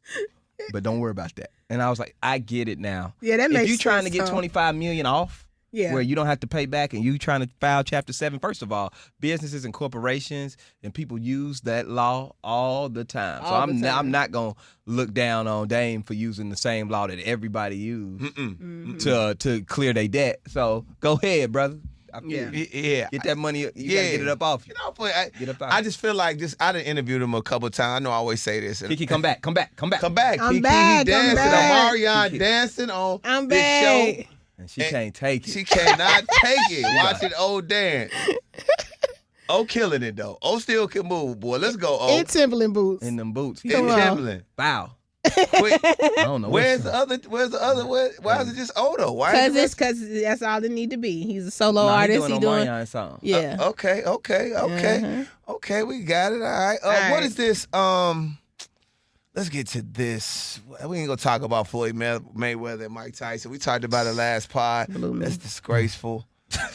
[SPEAKER 3] but don't worry about that. And I was like, I get it now.
[SPEAKER 2] Yeah, that makes
[SPEAKER 3] If you trying to
[SPEAKER 2] sense,
[SPEAKER 3] get
[SPEAKER 2] though.
[SPEAKER 3] $25 million off,
[SPEAKER 2] Yeah.
[SPEAKER 3] where you don't have to pay back, and you trying to file Chapter 7. First of all, businesses and corporations and people use that law all the time. So
[SPEAKER 2] All the time.
[SPEAKER 3] I'm not gonna look down on Dame for using the same law that everybody used to clear their debt. So go ahead, brother. I feel
[SPEAKER 2] Yeah.
[SPEAKER 3] you.
[SPEAKER 1] yeah.
[SPEAKER 3] Get that money. You
[SPEAKER 1] Yeah.
[SPEAKER 3] gotta get it up off you.
[SPEAKER 1] You know, but
[SPEAKER 3] Get up out.
[SPEAKER 1] I just feel like I done interviewed him a couple times. I know I always say this. And
[SPEAKER 3] Kiki, come back.
[SPEAKER 1] Come back.
[SPEAKER 2] I'm
[SPEAKER 1] KeKe,
[SPEAKER 2] back,
[SPEAKER 1] he
[SPEAKER 2] I'm
[SPEAKER 1] dancing.
[SPEAKER 2] back.
[SPEAKER 1] Marion
[SPEAKER 3] KeKe.
[SPEAKER 1] dancing on
[SPEAKER 2] I'm
[SPEAKER 1] this
[SPEAKER 2] back.
[SPEAKER 1] show.
[SPEAKER 3] And she can't take it.
[SPEAKER 1] She cannot take it. Watch it old dance. O killing it though. O still can move, boy. Let's go, O.
[SPEAKER 2] In Timberland boots.
[SPEAKER 3] In them boots.
[SPEAKER 1] In
[SPEAKER 2] Come on.
[SPEAKER 1] Timberland.
[SPEAKER 3] Bow.
[SPEAKER 1] Wait,
[SPEAKER 3] I don't know.
[SPEAKER 1] where's the other? Why is it just O though? Why?
[SPEAKER 2] Because that's all it need to be. He's a solo
[SPEAKER 3] Nah,
[SPEAKER 2] artist.
[SPEAKER 3] He doing a song.
[SPEAKER 2] Yeah.
[SPEAKER 1] Okay.
[SPEAKER 2] Uh-huh.
[SPEAKER 1] Okay, we got it. All right.
[SPEAKER 2] All
[SPEAKER 1] What
[SPEAKER 2] right.
[SPEAKER 1] is this? Let's get to this. We ain't gonna talk about Floyd Mayweather and Mike Tyson. We talked about it last pod. That's disgraceful.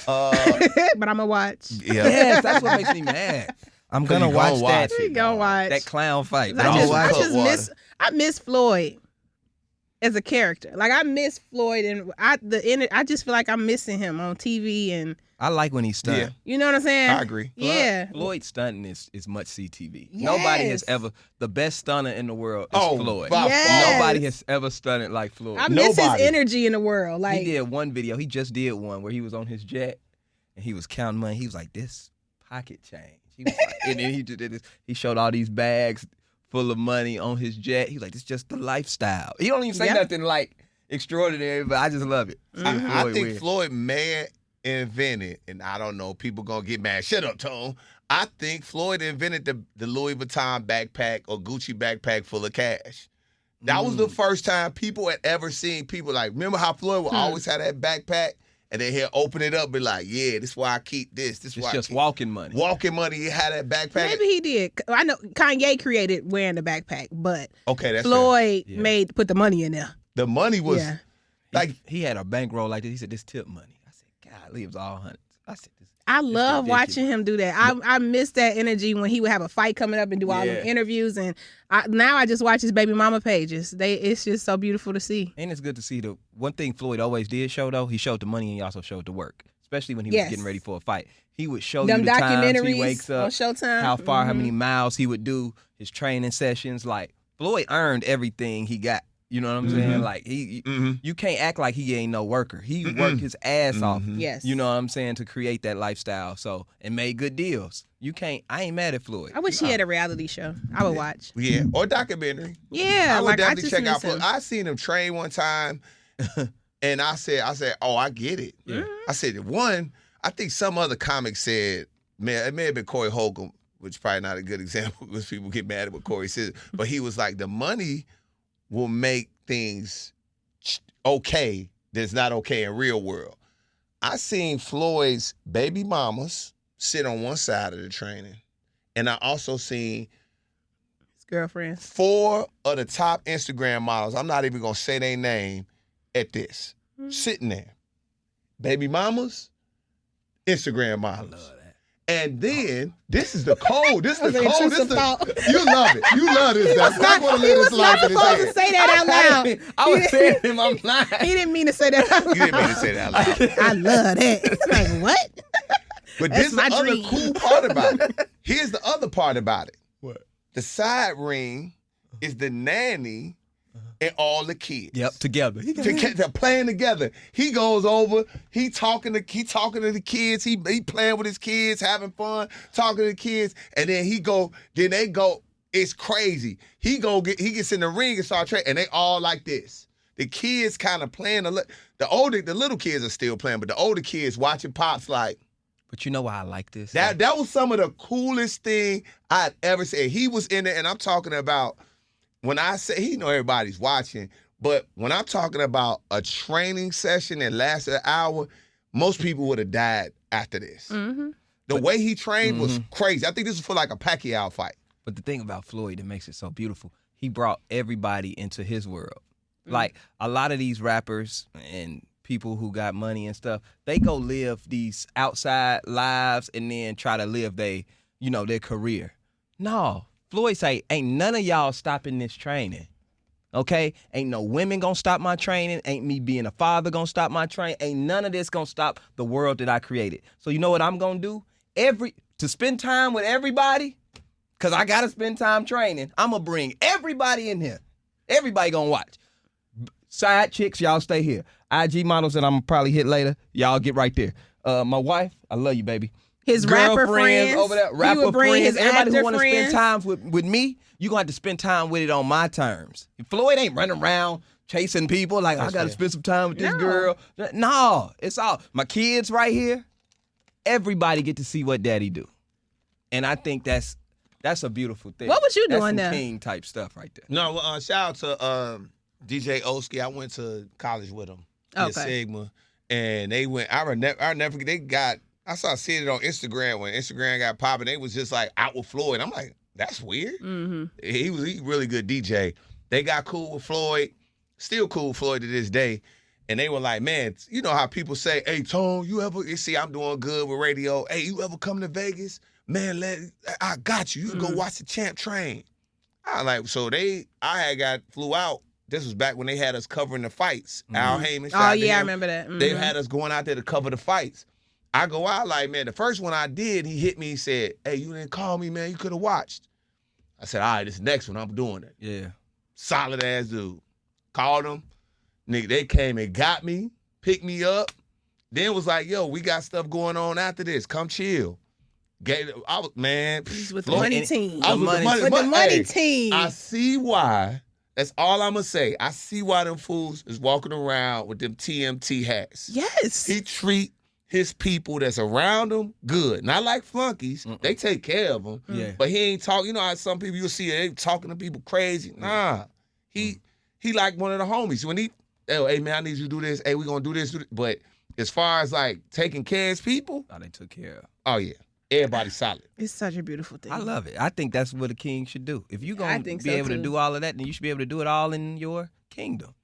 [SPEAKER 2] But I'm gonna watch.
[SPEAKER 1] Yeah.
[SPEAKER 3] Yes, that's what makes me mad. I'm gonna
[SPEAKER 1] you
[SPEAKER 3] watch
[SPEAKER 1] gonna
[SPEAKER 3] that.
[SPEAKER 1] watch
[SPEAKER 2] We gonna watch.
[SPEAKER 3] That clown fight.
[SPEAKER 2] I
[SPEAKER 1] Cut
[SPEAKER 2] just miss Floyd as a character. Like I miss Floyd, and I just feel like I'm missing him on TV, and
[SPEAKER 3] I like when he's stunned.
[SPEAKER 1] Yeah.
[SPEAKER 2] you know what I'm saying?
[SPEAKER 1] I agree.
[SPEAKER 2] Yeah.
[SPEAKER 3] Floyd stunting is much CTV.
[SPEAKER 2] Yes.
[SPEAKER 3] Nobody has ever, the best stunner in the world is Floyd.
[SPEAKER 1] by
[SPEAKER 2] Yes.
[SPEAKER 1] far.
[SPEAKER 3] Nobody has ever stunned like Floyd.
[SPEAKER 2] I miss his
[SPEAKER 1] Nobody.
[SPEAKER 2] energy in the world. Like
[SPEAKER 3] He did one video. He just did one where he was on his jet and he was counting money. He was like, "This pocket change." He was like, and then he just did this. He showed all these bags full of money on his jet. He was like, "This is just the lifestyle." He don't even say
[SPEAKER 2] Yep.
[SPEAKER 3] nothing like extraordinary, but I just love it. Seeing
[SPEAKER 1] I
[SPEAKER 3] Floyd
[SPEAKER 1] think
[SPEAKER 3] win.
[SPEAKER 1] Floyd may invented, and I don't know, people gonna get mad. Shut up, Tone. I think Floyd invented the Louis Vuitton backpack or Gucci backpack full of cash. That was the first time people had ever seen people like, remember how Floyd would always have that backpack and then he'll open it up and be like, yeah, this is why I keep this. This is
[SPEAKER 3] It's
[SPEAKER 1] why
[SPEAKER 3] just
[SPEAKER 1] I keep
[SPEAKER 3] walking money.
[SPEAKER 1] walking money. He had that backpack.
[SPEAKER 2] maybe he did. I know Kanye created wearing the backpack, but
[SPEAKER 1] Okay, that's fair.
[SPEAKER 2] Floyd
[SPEAKER 3] Yeah.
[SPEAKER 2] put the money in there.
[SPEAKER 1] The money was
[SPEAKER 2] Yeah.
[SPEAKER 1] like,
[SPEAKER 3] He had a bankroll like this. He said, "This tip money." I said, "God, it was all hundreds." I said, "This."
[SPEAKER 2] I love
[SPEAKER 3] ridiculous.
[SPEAKER 2] watching him do that. I miss that energy when he would have a fight coming up and do all
[SPEAKER 3] Yeah.
[SPEAKER 2] the interviews. And now I just watch his baby mama pages. It's just so beautiful to see.
[SPEAKER 3] And it's good to see the one thing Floyd always did show though. He showed the money and he also showed the work. Especially when he was
[SPEAKER 2] Yes.
[SPEAKER 3] getting ready for a fight, he would show
[SPEAKER 2] Them
[SPEAKER 3] you the times
[SPEAKER 2] documentaries
[SPEAKER 3] he wakes up,
[SPEAKER 2] on Showtime.
[SPEAKER 3] how far, how many miles he would do, his training sessions. Like Floyd earned everything he got. You know what I'm saying? Like you can't act like he ain't no worker. He worked his ass off.
[SPEAKER 2] Yes.
[SPEAKER 3] You know what I'm saying, to create that lifestyle. So and made good deals. I ain't mad at Floyd.
[SPEAKER 2] I wish he had a reality show. I would watch.
[SPEAKER 1] yeah, or documentary.
[SPEAKER 2] Yeah,
[SPEAKER 1] I would
[SPEAKER 2] like I
[SPEAKER 1] definitely
[SPEAKER 2] just
[SPEAKER 1] check out
[SPEAKER 2] miss him.
[SPEAKER 1] Floyd. I seen him train one time, and I said, oh, I get it.
[SPEAKER 3] Yeah.
[SPEAKER 1] I said, one, I think some other comic said, man, it may have been Corey Holcomb, which is probably not a good example because people get mad at what Corey says, but he was like, the money will make things okay that's not okay in real world. I seen Floyd's baby mamas sit on one side of the training, and I also seen
[SPEAKER 2] His girlfriends.
[SPEAKER 1] 4 of the top Instagram models, I'm not even going to say their name, at this, sitting there. Baby mamas, Instagram models. And then, this is the code. This is the
[SPEAKER 2] That's an
[SPEAKER 1] code. This
[SPEAKER 2] intrusive thought.
[SPEAKER 1] you love it. You love this stuff. I want to
[SPEAKER 2] He
[SPEAKER 1] live
[SPEAKER 2] was
[SPEAKER 1] this life
[SPEAKER 2] not
[SPEAKER 1] in his
[SPEAKER 2] supposed to
[SPEAKER 1] head.
[SPEAKER 2] say that out loud.
[SPEAKER 3] I was saying him, I'm lying.
[SPEAKER 2] He didn't mean to say that out loud.
[SPEAKER 1] You didn't mean to say that out loud.
[SPEAKER 2] I love that. It's like, what?
[SPEAKER 1] But
[SPEAKER 2] That's
[SPEAKER 1] this is
[SPEAKER 2] my
[SPEAKER 1] the other
[SPEAKER 2] dream.
[SPEAKER 1] cool part about it. Here's the other part about it.
[SPEAKER 3] What?
[SPEAKER 1] The side ring is the nanny and all the kids.
[SPEAKER 3] Yep, together.
[SPEAKER 1] They're playing together. He goes over. He talking to the kids. He playing with his kids, having fun, talking to the kids, and then he go. Then they go. It's crazy. He gets in the ring and start training, and they all like this. The kids kind of playing. The little kids are still playing, but the older kids watching pops like.
[SPEAKER 3] But you know why I like this?
[SPEAKER 1] That was some of the coolest thing I'd ever seen. He was in there, and I'm talking about. When I say, he know everybody's watching, but when I'm talking about a training session that lasted an hour, most people would have died after this. The way he trained was crazy. I think this was for like a Pacquiao fight.
[SPEAKER 3] But the thing about Floyd that makes it so beautiful, he brought everybody into his world. Like a lot of these rappers and people who got money and stuff, they go live these outside lives and then try to live their career. No. Floyd say, ain't none of y'all stopping this training, okay? Ain't no women gonna stop my training. Ain't me being a father gonna stop my training. Ain't none of this gonna stop the world that I created. So you know what I'm gonna do? To spend time with everybody, because I gotta spend time training, I'm gonna bring everybody in here. Everybody gonna watch. Side chicks, y'all stay here. IG models that I'm gonna probably hit later, y'all get right there. My wife, I love you, baby.
[SPEAKER 2] His rapper friends
[SPEAKER 3] over there,
[SPEAKER 2] he
[SPEAKER 3] rapper
[SPEAKER 2] would bring
[SPEAKER 3] friends,
[SPEAKER 2] his
[SPEAKER 3] everybody who
[SPEAKER 2] actor
[SPEAKER 3] want to spend
[SPEAKER 2] friends.
[SPEAKER 3] time with me, you gonna have to spend time with it on my terms. Floyd ain't running around chasing people like I gotta spend some time with this girl. No, it's all my kids right here. Everybody get to see what daddy do. And I think that's a beautiful thing.
[SPEAKER 2] What was you
[SPEAKER 3] That's
[SPEAKER 2] doing
[SPEAKER 3] some
[SPEAKER 2] there?
[SPEAKER 3] king type stuff right there.
[SPEAKER 1] No, shout out to DJ Oski. I went to college with him. At Sigma, and they went. I never forget. They got. I saw seeing it on Instagram when Instagram got popping. They was just like out with Floyd. I'm like, that's weird.
[SPEAKER 2] Mm-hmm.
[SPEAKER 1] He really good DJ. They got cool with Floyd. Still cool with Floyd to this day. And they were like, man, you know how people say, hey, Tone, you see I'm doing good with radio. Hey, you ever come to Vegas? Man, I got you. You can go watch the Champ Train. I like, so flew out. This was back when they had us covering the fights. Al Heyman.
[SPEAKER 2] Oh, yeah, I remember that. Mm-hmm.
[SPEAKER 1] They had us going out there to cover the fights. I go out like, man, the first one I did, he hit me, he said, hey, you didn't call me, man. You could have watched. I said, all right, this next one, I'm doing it.
[SPEAKER 3] Yeah.
[SPEAKER 1] Solid ass dude. Called him. Nigga, they came and got me, picked me up. Then was like, yo, we got stuff going on after this. Come chill.
[SPEAKER 2] He's with the money team.
[SPEAKER 1] I was with the
[SPEAKER 2] money team.
[SPEAKER 1] I see why. That's all I'm going to say. I see why them fools is walking around with them TMT hats.
[SPEAKER 2] Yes.
[SPEAKER 1] He treat his people that's around him good. Not like flunkies. They take care of him.
[SPEAKER 3] Yeah.
[SPEAKER 1] But he ain't talk. You know how some people you'll see they talking to people crazy. Nah. He like one of the homies. When hey man, I need you to do this. Hey, we gonna do this. But as far as like taking care of his people,
[SPEAKER 3] they took care of.
[SPEAKER 1] Oh yeah. Everybody's solid.
[SPEAKER 2] It's such a beautiful thing.
[SPEAKER 3] I love it. I think that's what a king should do. If you're going to be able to do all of that, then you should be able to do it all in your kingdom.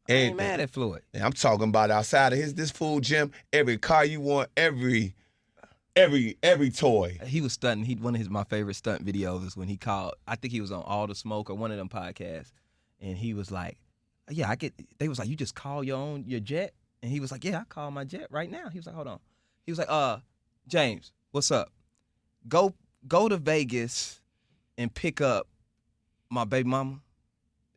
[SPEAKER 3] I ain't mad at Floyd.
[SPEAKER 1] And I'm talking about outside of this fool gym, every car you want, every toy.
[SPEAKER 3] He was stunting. One of my favorite stunt videos when he called, I think he was on All the Smoke or one of them podcasts, and he was like, yeah, they was like, you just call your jet? And he was like, yeah, I call my jet right now. He was like, hold on. He was like, James, what's up? Go to Vegas and pick up my baby mama.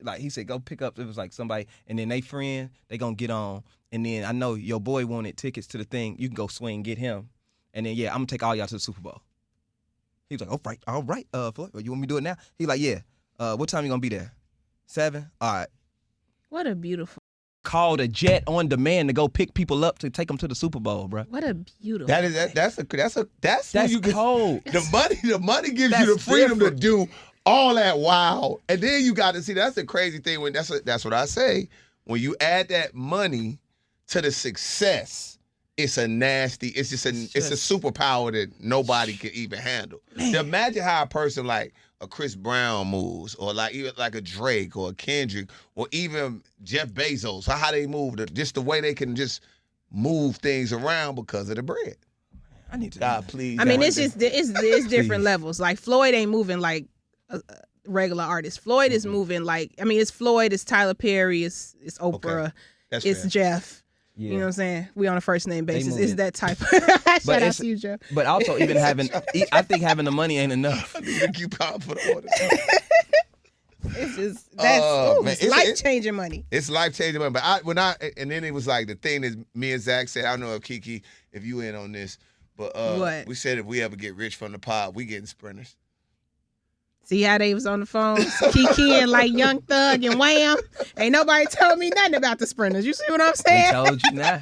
[SPEAKER 3] Like he said, go pick up. It was like somebody, and then they friend, they gonna get on. And then I know your boy wanted tickets to the thing. You can go swing and get him. And then I'm gonna take all y'all to the Super Bowl. He was like, all right, Floyd, you want me to do it now? He like, yeah. What time you gonna be there? 7? All right.
[SPEAKER 2] What a beautiful.
[SPEAKER 3] Called a jet on demand to go pick people up to take them to the Super Bowl, bro.
[SPEAKER 2] What a beautiful.
[SPEAKER 1] That's
[SPEAKER 3] cold.
[SPEAKER 1] The money gives you the freedom to do all that. Wow, and then you got to see. That's the crazy thing. When that's what I say. When you add that money to the success, it's a superpower that nobody can even handle. Now, imagine how a person like a Chris Brown moves, or like even like a Drake or a Kendrick, or even Jeff Bezos, how they move, just the way they can just move things around because of the bread.
[SPEAKER 3] I need to.
[SPEAKER 1] God, please.
[SPEAKER 2] I mean, it's different levels. Like Floyd ain't moving like a regular artist. Floyd is moving like, I mean, it's Floyd, it's Tyler Perry, it's Oprah, it's
[SPEAKER 1] fair.
[SPEAKER 2] Jeff.
[SPEAKER 3] Yeah.
[SPEAKER 2] You know what I'm saying? We on a first name basis. It's that type. Shout out to you, Jeff.
[SPEAKER 3] But also even I think having the money ain't enough.
[SPEAKER 1] I need to keep out for the order.
[SPEAKER 2] It's just it's life-changing money.
[SPEAKER 1] It's life-changing money. But and then it was like the thing that me and Zach said, I don't know if KeKe, if you in on this, but
[SPEAKER 2] what?
[SPEAKER 1] We said if we ever get rich from the pod, we getting sprinters.
[SPEAKER 2] See how they was on the phone? KeKe and like Young Thug and Wham. Ain't nobody told me nothing about the sprinters. You see what I'm saying?
[SPEAKER 3] I told you now.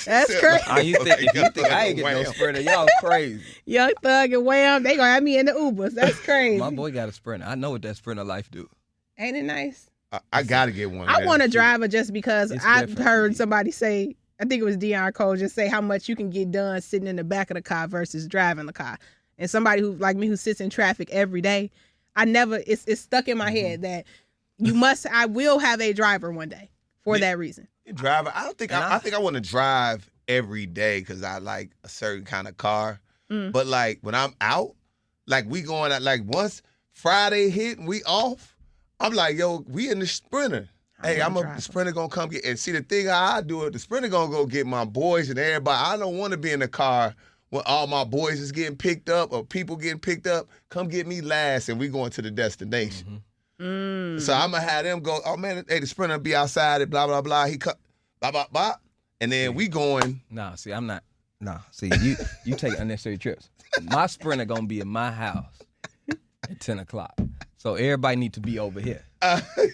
[SPEAKER 2] That's crazy.
[SPEAKER 3] If you think I ain't getting no sprinter, y'all crazy.
[SPEAKER 2] Young Thug and Wham, they gonna have me in the Ubers. That's crazy.
[SPEAKER 3] My boy got a sprinter. I know what that sprinter life do.
[SPEAKER 2] Ain't it nice?
[SPEAKER 1] I gotta get one.
[SPEAKER 2] I want a driver just because I've
[SPEAKER 3] different.
[SPEAKER 2] heard somebody say, I think it was Deion Cole, just say how much you can get done sitting in the back of the car versus driving the car. And somebody who like me who sits in traffic every day, it's stuck in my head that I will have a driver one day for that reason.
[SPEAKER 1] Driver, I think I want to drive every day because I like a certain kind of car. But like when I'm out, like we going out, like once Friday hit and we off, I'm like, yo, we in the sprinter. Hey, the sprinter gonna come get, and see the thing how I do it, the sprinter gonna go get my boys and everybody. I don't want to be in the car when all my boys is getting picked up or people getting picked up. Come get me last and we going to the destination. So I'm gonna have them go, oh man, hey, the sprinter be outside and blah, blah, blah. He cut, blah, blah, blah. And then we going.
[SPEAKER 3] Nah, see, I'm not. Nah, see, you take unnecessary trips. My sprinter gonna be in my house at 10 o'clock. So everybody need to be over here.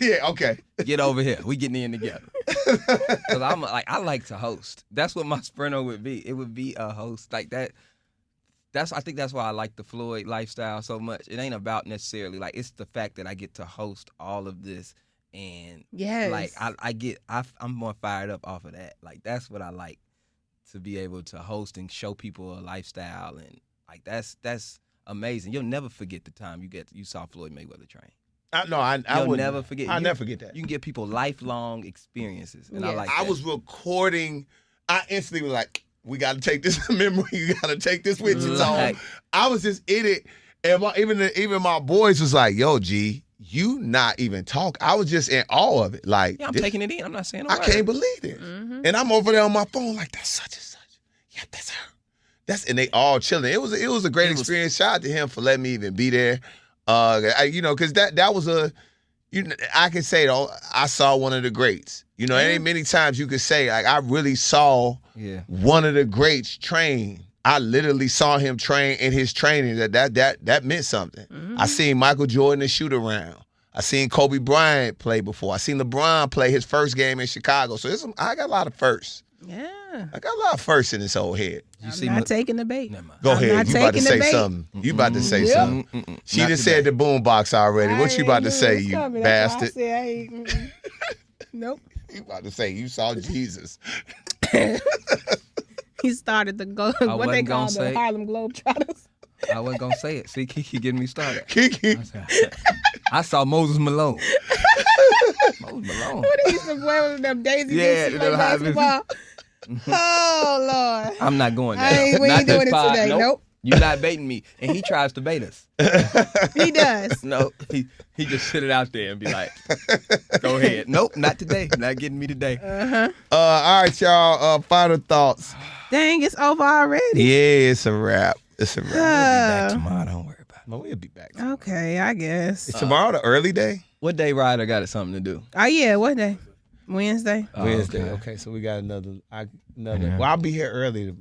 [SPEAKER 1] Yeah, okay.
[SPEAKER 3] Get over here. We getting in together. Because I like to host. That's what my sprinter would be. It would be a host like that. I think that's why I like the Floyd lifestyle so much. It ain't about necessarily like it's the fact that I get to host all of this, and
[SPEAKER 2] Yes.
[SPEAKER 3] like I'm more fired up off of that. Like that's what I like, to be able to host and show people a lifestyle, and like that's amazing. You'll never forget the time you saw Floyd Mayweather train.
[SPEAKER 1] I would
[SPEAKER 3] never forget.
[SPEAKER 1] I'll never forget that.
[SPEAKER 3] You can give people lifelong experiences, and I
[SPEAKER 2] Yes.
[SPEAKER 3] like
[SPEAKER 1] I
[SPEAKER 3] that.
[SPEAKER 1] was recording. I instantly was like, we got to take this memory. You got to take this with you. So
[SPEAKER 3] Right.
[SPEAKER 1] I was just in it. And even my boys was like, yo, G, you not even talk. I was just in awe of it. Like,
[SPEAKER 3] Yeah, I'm
[SPEAKER 1] this-
[SPEAKER 3] taking it in. I'm not saying a
[SPEAKER 1] I
[SPEAKER 3] word.
[SPEAKER 1] can't believe it. And I'm over there on my phone like, that's such and such. Yeah, that's her. And they all chilling. It was a great experience. Shout out to him for letting me even be there. Because that was I can say though, I saw one of the greats. It ain't many times you could say like I really saw one of the greats train. I literally saw him train in his training. That meant something. I seen Michael Jordan and shoot around. I seen Kobe Bryant play before. I seen LeBron play his first game in Chicago. So I got a lot of firsts.
[SPEAKER 2] Yeah.
[SPEAKER 1] I got a lot of firsts in this old head.
[SPEAKER 2] I'm not taking the bait.
[SPEAKER 3] Never mind.
[SPEAKER 1] Go
[SPEAKER 2] I'm
[SPEAKER 1] ahead.
[SPEAKER 2] not
[SPEAKER 1] You about to
[SPEAKER 2] taking the
[SPEAKER 1] say
[SPEAKER 2] bait.
[SPEAKER 1] something. You about to say
[SPEAKER 2] Yeah.
[SPEAKER 1] something. She
[SPEAKER 3] Not
[SPEAKER 1] just said the boombox already. What you about to say, you bastard?
[SPEAKER 2] Nope.
[SPEAKER 1] You about to say you saw Jesus.
[SPEAKER 2] He started the what they
[SPEAKER 3] wasn't
[SPEAKER 2] call
[SPEAKER 3] gonna
[SPEAKER 2] the
[SPEAKER 3] say-
[SPEAKER 2] Harlem Globetrotters.
[SPEAKER 3] I wasn't gonna say it. See, Kiki getting me started.
[SPEAKER 1] Kiki.
[SPEAKER 3] I saw Moses Malone. Moses Malone.
[SPEAKER 2] What he used to play with them Daisy
[SPEAKER 3] Yeah,
[SPEAKER 2] Dixie
[SPEAKER 3] the
[SPEAKER 2] like
[SPEAKER 3] high business.
[SPEAKER 2] basketball. Oh Lord.
[SPEAKER 3] I'm not going
[SPEAKER 2] I
[SPEAKER 3] there.
[SPEAKER 2] ain't- we
[SPEAKER 3] Not
[SPEAKER 2] ain't
[SPEAKER 3] this
[SPEAKER 2] doing it
[SPEAKER 3] pod.
[SPEAKER 2] today. Nope.
[SPEAKER 3] You're not baiting me. And he tries to bait us.
[SPEAKER 2] He does.
[SPEAKER 3] No, he just sit it out there and be like, go ahead. Nope, not today. Not getting me today.
[SPEAKER 1] All right, y'all. Final thoughts.
[SPEAKER 2] Dang, it's over already.
[SPEAKER 1] Yeah, it's a wrap. It's a wrap.
[SPEAKER 3] Back tomorrow. Don't worry about it.
[SPEAKER 1] Well, we'll be back.
[SPEAKER 2] Okay, I guess.
[SPEAKER 1] Is tomorrow the early day?
[SPEAKER 3] What day Ryder got it something to do?
[SPEAKER 2] Oh yeah, what day? Wednesday.
[SPEAKER 3] Oh,
[SPEAKER 1] Wednesday. Okay, so we got another. Well, I'll be here early.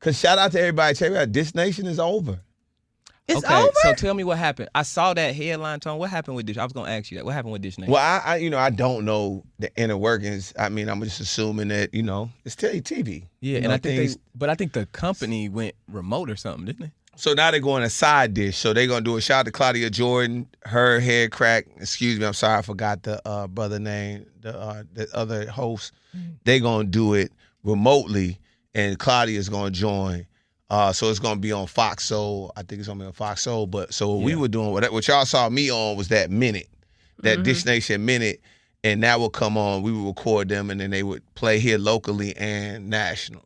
[SPEAKER 1] Cause shout out to everybody. Tell me, Dish Nation is over.
[SPEAKER 2] It's
[SPEAKER 3] okay,
[SPEAKER 2] over.
[SPEAKER 3] so tell me what happened. I saw that headline, Tone. What happened with Dish? I was gonna ask you that. What happened with Dish Nation?
[SPEAKER 1] Well, I don't know the inner workings. I mean, I'm just assuming that it's TV.
[SPEAKER 3] Yeah, and I think I think the company went remote or something, didn't they?
[SPEAKER 1] So now they're going a side dish. So they're gonna do a shout out to Claudia Jordan, her head crack. Excuse me, I'm sorry, I forgot the brother name. The other host. They're gonna do it remotely, and Claudia's gonna join. So it's gonna be on Fox Soul. I think it's gonna be on Fox Soul. But so what we were doing, what y'all saw me on was that minute, that Dish Nation minute, and that would come on. We would record them, and then they would play here locally and national.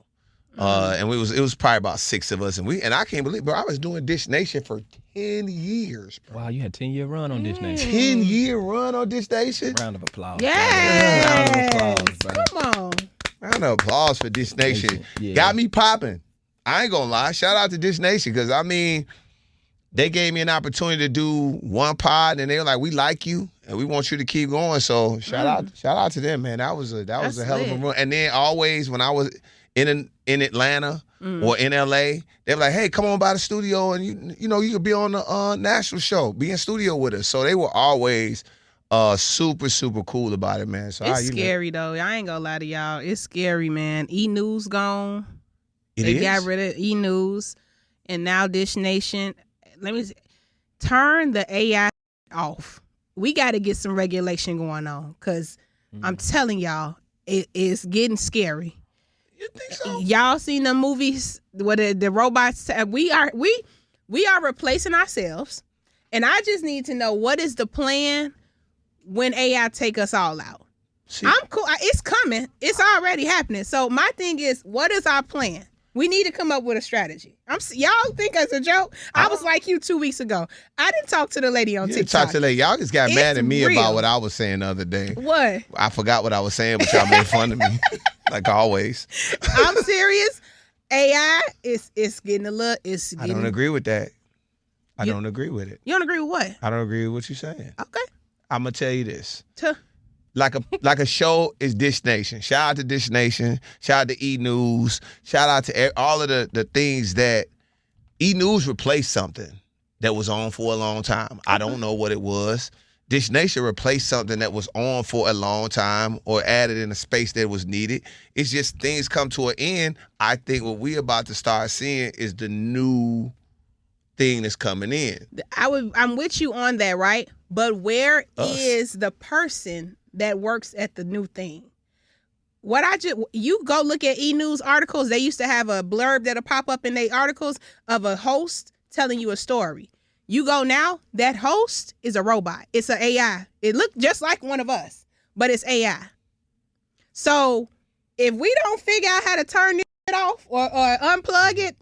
[SPEAKER 1] And it was probably about 6 of us, and I can't believe, bro, I was doing Dish Nation for 10 years, bro.
[SPEAKER 3] Wow, you had a 10-year run on Dish Nation.
[SPEAKER 1] 10-year run on Dish Nation.
[SPEAKER 3] Round of applause.
[SPEAKER 2] Yes.
[SPEAKER 3] Round of applause, bro.
[SPEAKER 2] Come on.
[SPEAKER 1] Round of applause for Dish Nation.
[SPEAKER 3] Yeah.
[SPEAKER 1] Got me popping. I ain't gonna lie. Shout out to Dish Nation, because I mean, they gave me an opportunity to do one pod, and they were like, "We like you, and we want you to keep going." So shout out to them, man. That was a
[SPEAKER 2] That's
[SPEAKER 1] hell of a
[SPEAKER 2] lit.
[SPEAKER 1] run. And then always when I was in Atlanta or in LA, they were like, "Hey, come on by the studio, and you could be on the national show, be in studio with us." So they were always super super cool about it, man. So
[SPEAKER 2] It's scary though. I ain't gonna lie to y'all. It's scary, man. E-News gone. They got rid of E-News, and now Dish Nation. Let me turn the AI off. We got to get some regulation going on, because I'm telling y'all, it is getting scary.
[SPEAKER 1] You think so?
[SPEAKER 2] Y'all seen the movies where the robots? We are replacing ourselves, and I just need to know, what is the plan when AI take us all out?
[SPEAKER 1] See,
[SPEAKER 2] I'm cool. It's coming. It's already happening. So my thing is, what is our plan? We need to come up with a strategy. Y'all think it's a joke? I was like you 2 weeks ago. I didn't talk to the lady on
[SPEAKER 1] you
[SPEAKER 2] TikTok.
[SPEAKER 1] talk to that. Y'all just got mad
[SPEAKER 2] It's
[SPEAKER 1] at me
[SPEAKER 2] real.
[SPEAKER 1] about what I was saying the other day.
[SPEAKER 2] What?
[SPEAKER 1] I forgot what I was saying, but y'all made fun of me, like always.
[SPEAKER 2] I'm serious. AI is getting a look.
[SPEAKER 1] I don't agree with that. I
[SPEAKER 2] You-
[SPEAKER 1] don't agree with it.
[SPEAKER 2] You don't agree with what?
[SPEAKER 1] I don't agree with what you're saying.
[SPEAKER 2] Okay.
[SPEAKER 1] I'm gonna tell you this.
[SPEAKER 2] Tuh.
[SPEAKER 1] Like a show is Dish Nation. Shout out to Dish Nation. Shout out to E News. Shout out to all of the things that E News replaced something that was on for a long time. I don't know what it was. This nation replaced something that was on for a long time or added in a space that was needed. It's just things come to an end. I think what we about to start seeing is the new thing that's coming in.
[SPEAKER 2] I'm with you on that, right? But where is the person that works at the new thing? You go look at E-News articles. They used to have a blurb that'll pop up in their articles of a host telling you a story. You go now, that host is a robot. It's an AI. It looked just like one of us, but it's AI. So if we don't figure out how to turn it off or unplug it,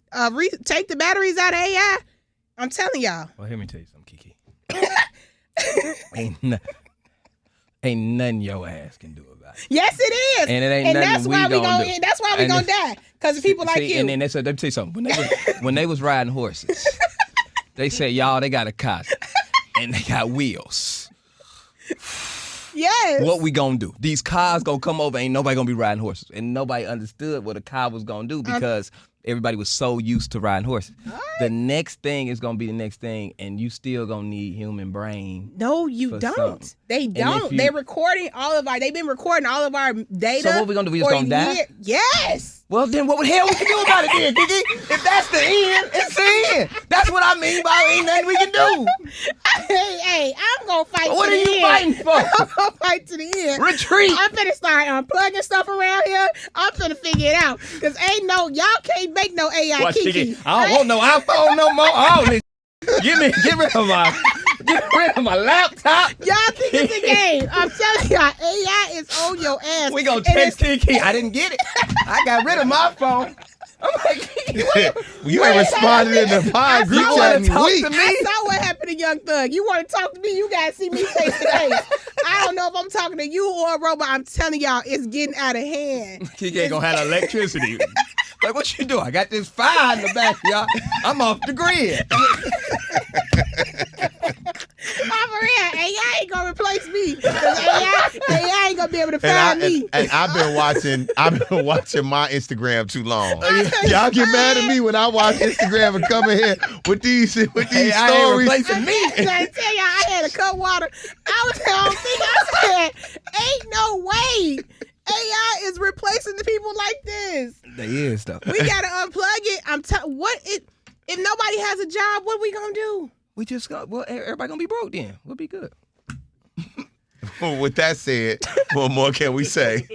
[SPEAKER 2] take the batteries out of AI, I'm telling y'all.
[SPEAKER 3] Well, let me tell you something, Kiki. Ain't nothing your ass can do about it.
[SPEAKER 2] Yes, it is.
[SPEAKER 3] And it ain't nothing
[SPEAKER 2] that's why we gonna do. That's why we gonna die. Because of people like you.
[SPEAKER 3] And then let me tell you something. When they was riding horses, they said, y'all, they got a car and they got wheels.
[SPEAKER 2] Yes.
[SPEAKER 3] What we gonna do? These cars gonna come over, ain't nobody gonna be riding horses. And nobody understood what a car was gonna do because everybody was so used to riding horses. Right. The next thing is gonna be the next thing, and you still gonna need human brain.
[SPEAKER 2] No, you don't.
[SPEAKER 3] Something.
[SPEAKER 2] They don't. They've been recording all of our data.
[SPEAKER 3] So what we gonna do? We just gonna die?
[SPEAKER 2] Yes.
[SPEAKER 3] Well, then what the hell we can do about it then, Kiki? If that's the end, it's the end. That's what I mean by ain't nothing we can do.
[SPEAKER 2] Hey, I'm going to fight
[SPEAKER 3] what
[SPEAKER 2] to the end.
[SPEAKER 3] What are you fighting for?
[SPEAKER 2] I'm going to fight to the end.
[SPEAKER 3] Retreat.
[SPEAKER 2] I'm finna start unplugging stuff around here. I'm finna figure it out. Because y'all can't make no AI
[SPEAKER 3] Watch,
[SPEAKER 2] Kiki.
[SPEAKER 3] I don't want no iPhone no more. All this. Get rid of my laptop.
[SPEAKER 2] Y'all think it's a game. I'm telling y'all, AI is on your ass.
[SPEAKER 3] We gonna text Kiki. I didn't get it. I got rid of my phone. I'm like,
[SPEAKER 1] you ain't responded in the pod group chat in weeks.
[SPEAKER 2] I saw what happened to Young Thug. You want to talk to me? You gotta see me face to face. I don't know if I'm talking to you or a robot. I'm telling y'all, it's getting out of hand.
[SPEAKER 3] Kiki ain't gonna have electricity. Like, what you do? I got this fire in the back, y'all. I'm off the grid.
[SPEAKER 2] I'm for real. AI ain't gonna replace me. AI ain't gonna be able to find me.
[SPEAKER 1] And I've been watching my Instagram too long. Y'all get mad at me when I watch Instagram and come in here with these
[SPEAKER 3] AI
[SPEAKER 1] stories.
[SPEAKER 3] Ain't replacing me.
[SPEAKER 2] I tell y'all, I had to cut water. I said, ain't no way. AI is replacing the people like this.
[SPEAKER 3] They is though.
[SPEAKER 2] We gotta unplug it. If nobody has a job, what we gonna do?
[SPEAKER 3] We just got everybody gonna be broke then. We'll be good.
[SPEAKER 1] With that said, what more can we say?